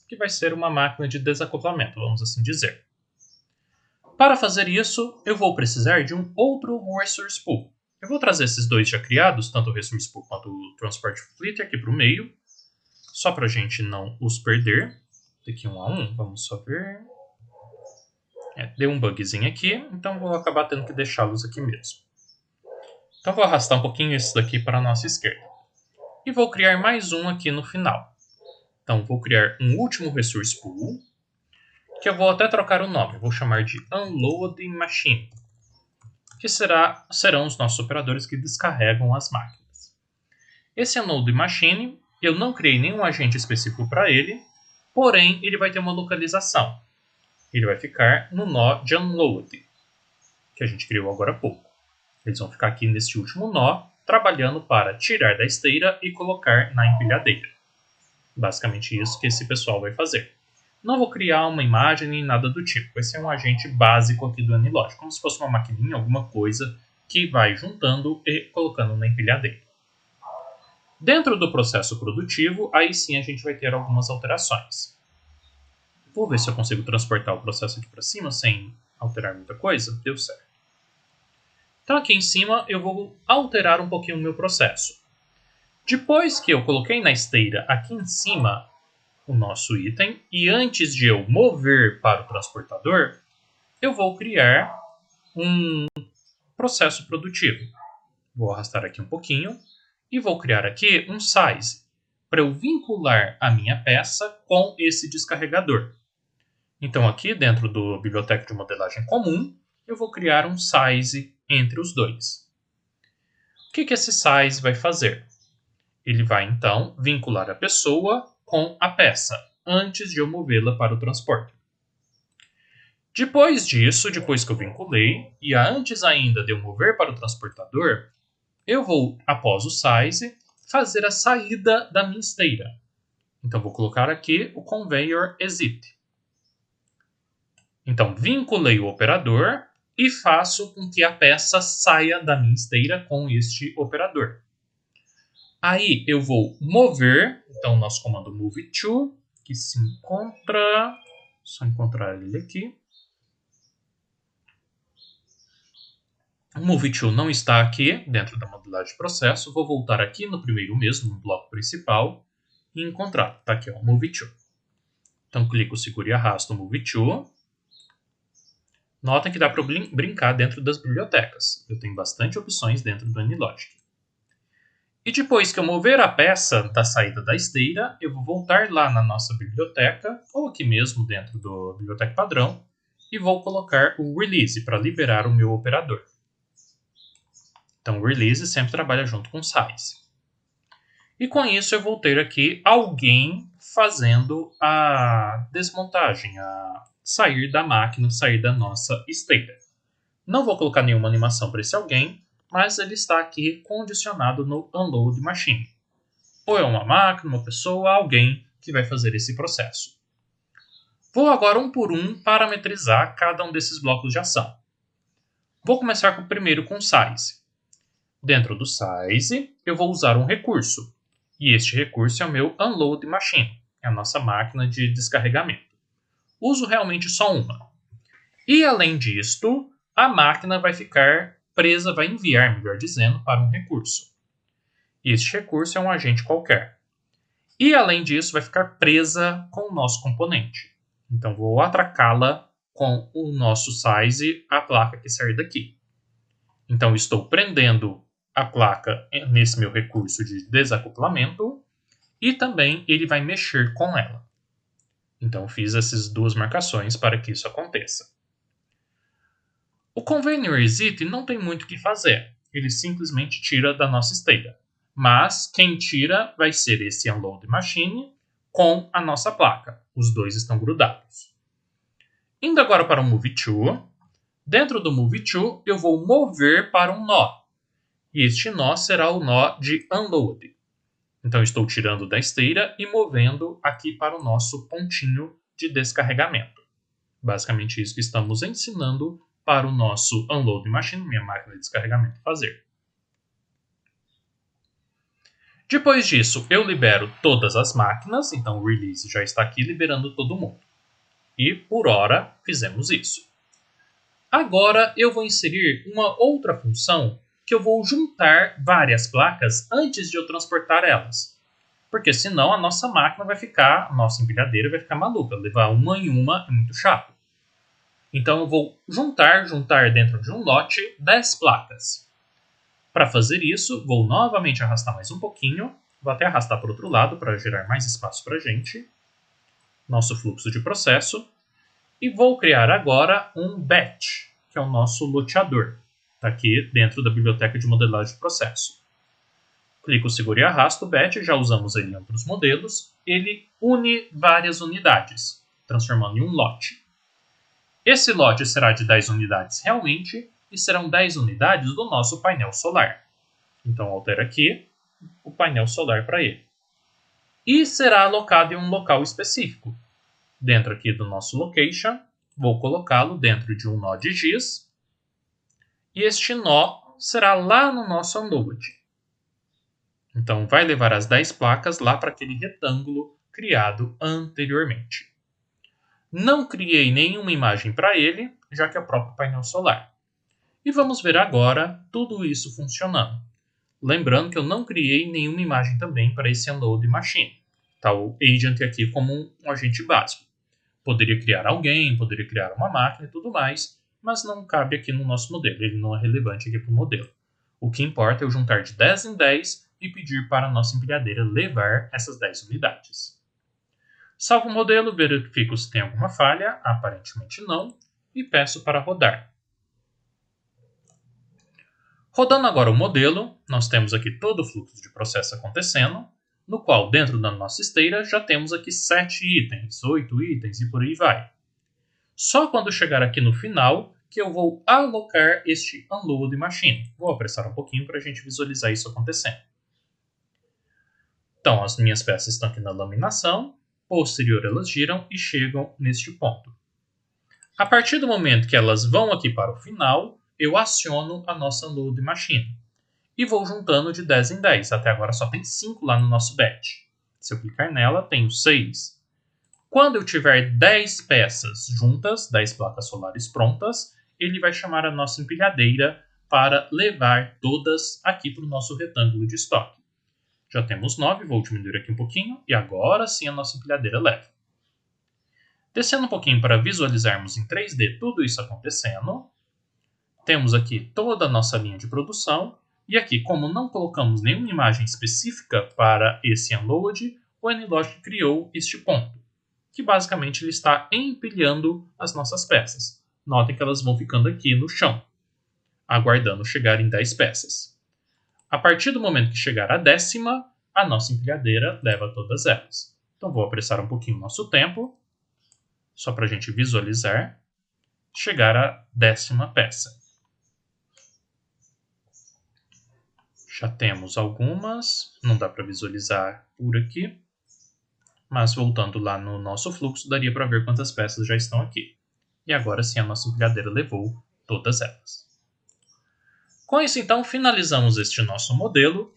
que vai ser uma máquina de desacoplamento, vamos assim dizer. Para fazer isso, eu vou precisar de um outro resource pool. Eu vou trazer esses dois já criados, tanto o resource pool quanto o transport fleet aqui para o meio, só para a gente não os perder. Aqui um a um, vamos só ver. Deu um bugzinho aqui, então vou acabar tendo que deixá-los aqui mesmo. Então vou arrastar um pouquinho esse daqui para a nossa esquerda. E vou criar mais um aqui no final. Então vou criar um último resource pool, que eu vou até trocar o nome. Vou chamar de Unloading Machine, que serão os nossos operadores que descarregam as máquinas. Esse Unloading Machine, eu não criei nenhum agente específico para ele, porém ele vai ter uma localização. Ele vai ficar no nó de Unload, que a gente criou agora há pouco. Eles vão ficar aqui nesse último nó, trabalhando para tirar da esteira e colocar na empilhadeira. Basicamente isso que esse pessoal vai fazer. Não vou criar uma imagem nem nada do tipo. Esse é um agente básico aqui do NLogic, como se fosse uma maquininha, alguma coisa que vai juntando e colocando na empilhadeira. Dentro do processo produtivo, aí sim a gente vai ter algumas alterações. Vou ver se eu consigo transportar o processo aqui para cima sem alterar muita coisa. Deu certo. Então aqui em cima eu vou alterar um pouquinho o meu processo. Depois que eu coloquei na esteira aqui em cima o nosso item, e antes de eu mover para o transportador, eu vou criar um processo produtivo. Vou arrastar aqui um pouquinho e vou criar aqui um size para eu vincular a minha peça com esse descarregador. Então aqui dentro do biblioteca de modelagem comum, eu vou criar um size entre os dois. O que esse size vai fazer? Ele vai então vincular a pessoa com a peça, antes de eu movê-la para o transporte. Depois disso, depois que eu vinculei, e antes ainda de eu mover para o transportador, eu vou, após o size, fazer a saída da minha esteira. Então vou colocar aqui o conveyor exit. Então vinculei o operador e faço com que a peça saia da minha esteira com este operador. Aí eu vou mover, então nosso comando move to, que se encontra, só encontrar ele aqui. O move to não está aqui dentro da modelagem de processo, vou voltar aqui no primeiro mesmo, no bloco principal, e encontrar. Está aqui, ó, move to. Então clico, seguro e arrasto o move to. Notem que dá para brincar dentro das bibliotecas. Eu tenho bastante opções dentro do AnyLogic. E depois que eu mover a peça da saída da esteira, eu vou voltar lá na nossa biblioteca, ou aqui mesmo dentro do biblioteca padrão, e vou colocar o release para liberar o meu operador. Então o release sempre trabalha junto com o size. E com isso eu vou ter aqui alguém fazendo a desmontagem, a sair da máquina, sair da nossa esteira. Não vou colocar nenhuma animação para esse alguém, mas ele está aqui condicionado no Unload Machine. Ou é uma máquina, uma pessoa, alguém que vai fazer esse processo. Vou agora um por um parametrizar cada um desses blocos de ação. Vou começar primeiro com o size. Dentro do size, eu vou usar um recurso. E este recurso é o meu Unload Machine, é a nossa máquina de descarregamento. Uso realmente só uma. E além disto, a máquina vai ficar presa, vai enviar, melhor dizendo, para um recurso. Este recurso é um agente qualquer. E além disso, vai ficar presa com o nosso componente. Então vou atracá-la com o nosso size, a placa que sair daqui. Então estou prendendo a placa nesse meu recurso de desacoplamento e também ele vai mexer com ela. Então fiz essas duas marcações para que isso aconteça. O conveyor exit não tem muito o que fazer, ele simplesmente tira da nossa esteira. Mas quem tira vai ser esse Unload Machine com a nossa placa. Os dois estão grudados. Indo agora para o Move To, dentro do Move To eu vou mover para um nó. E este nó será o nó de Unload. Então estou tirando da esteira e movendo aqui para o nosso pontinho de descarregamento. Basicamente isso que estamos ensinando para o nosso Unload Machine, minha máquina de descarregamento, fazer. Depois disso, eu libero todas as máquinas, então o release já está aqui liberando todo mundo. E por hora fizemos isso. Agora eu vou inserir uma outra função que eu vou juntar várias placas antes de eu transportar elas. Porque senão a nossa máquina vai ficar, a nossa empilhadeira vai ficar maluca. Levar uma em uma é muito chato. Então eu vou juntar dentro de um lote 10 placas. Para fazer isso, vou novamente arrastar mais um pouquinho. Vou até arrastar para o outro lado para gerar mais espaço para a gente. Nosso fluxo de processo. E vou criar agora um batch, que é o nosso loteador. Está aqui dentro da biblioteca de modelagem de processo. Clico, seguro e arrasto o batch, já usamos ele em outros modelos. Ele une várias unidades, transformando em um lote. Esse lote será de 10 unidades realmente e serão 10 unidades do nosso painel solar. Então altero aqui o painel solar para ele. E será alocado em um local específico. Dentro aqui do nosso location, vou colocá-lo dentro de um nó de giz. E este nó será lá no nosso unload. Então vai levar as 10 placas lá para aquele retângulo criado anteriormente. Não criei nenhuma imagem para ele, já que é o próprio painel solar. E vamos ver agora tudo isso funcionando. Lembrando que eu não criei nenhuma imagem também para esse Unload Machine. Tá o agent aqui como um agente básico. Poderia criar alguém, poderia criar uma máquina e tudo mais. mas não cabe aqui no nosso modelo, ele não é relevante aqui para o modelo. O que importa é eu juntar de 10 em 10 e pedir para a nossa empilhadeira levar essas 10 unidades. Salvo o modelo, verifico se tem alguma falha, aparentemente não, e peço para rodar. Rodando agora o modelo, nós temos aqui todo o fluxo de processo acontecendo, no qual dentro da nossa esteira já temos aqui 7 itens, 8 itens e por aí vai. Só quando chegar aqui no final que eu vou alocar este Unload Machine. Vou apressar um pouquinho para a gente visualizar isso acontecendo. Então, as minhas peças estão aqui na laminação, posterior elas giram e chegam neste ponto. A partir do momento que elas vão aqui para o final, eu aciono a nossa Unload Machine. E vou juntando de 10 em 10. Até agora só tem 5 lá no nosso batch. Se eu clicar nela, tenho 6. Quando eu tiver 10 peças juntas, 10 placas solares prontas, ele vai chamar a nossa empilhadeira para levar todas aqui para o nosso retângulo de estoque. Já temos 9, vou diminuir aqui um pouquinho, e agora sim a nossa empilhadeira leva. Descendo um pouquinho para visualizarmos em 3D tudo isso acontecendo, temos aqui toda a nossa linha de produção, e aqui, como não colocamos nenhuma imagem específica para esse unload, o NLogic criou este ponto, que basicamente ele está empilhando as nossas peças. Notem que elas vão ficando aqui no chão, aguardando chegar em 10 peças. A partir do momento que chegar a 10ª, a nossa empilhadeira leva todas elas. Então vou apressar um pouquinho o nosso tempo, só para a gente visualizar, chegar à 10ª peça. Já temos algumas, não dá para visualizar por aqui, mas voltando lá no nosso fluxo, daria para ver quantas peças já estão aqui. E agora sim a nossa empilhadeira levou todas elas. Com isso então finalizamos este nosso modelo.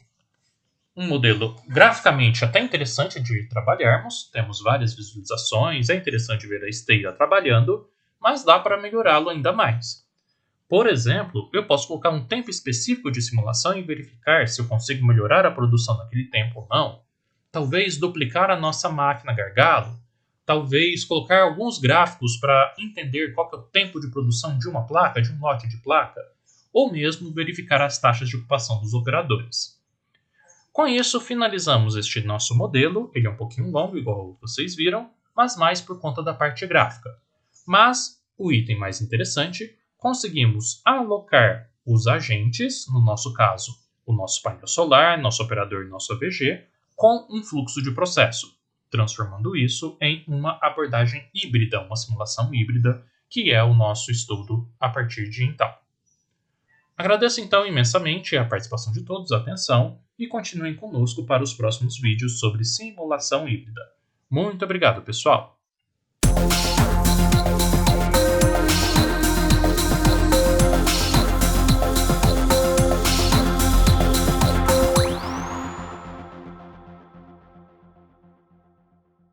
Um modelo graficamente até interessante de trabalharmos, temos várias visualizações, é interessante ver a esteira trabalhando, mas dá para melhorá-lo ainda mais. Por exemplo, eu posso colocar um tempo específico de simulação e verificar se eu consigo melhorar a produção naquele tempo ou não. Talvez duplicar a nossa máquina gargalo. Talvez colocar alguns gráficos para entender qual que é o tempo de produção de uma placa, de um lote de placa. Ou mesmo verificar as taxas de ocupação dos operadores. Com isso, finalizamos este nosso modelo. Ele é um pouquinho longo, igual vocês viram, mas mais por conta da parte gráfica. Mas o item mais interessante, conseguimos alocar os agentes, no nosso caso, o nosso painel solar, nosso operador e nosso AVG, com um fluxo de processo, transformando isso em uma abordagem híbrida, uma simulação híbrida, que é o nosso estudo a partir de então. Agradeço então imensamente a participação de todos, a atenção, e continuem conosco para os próximos vídeos sobre simulação híbrida. Muito obrigado, pessoal!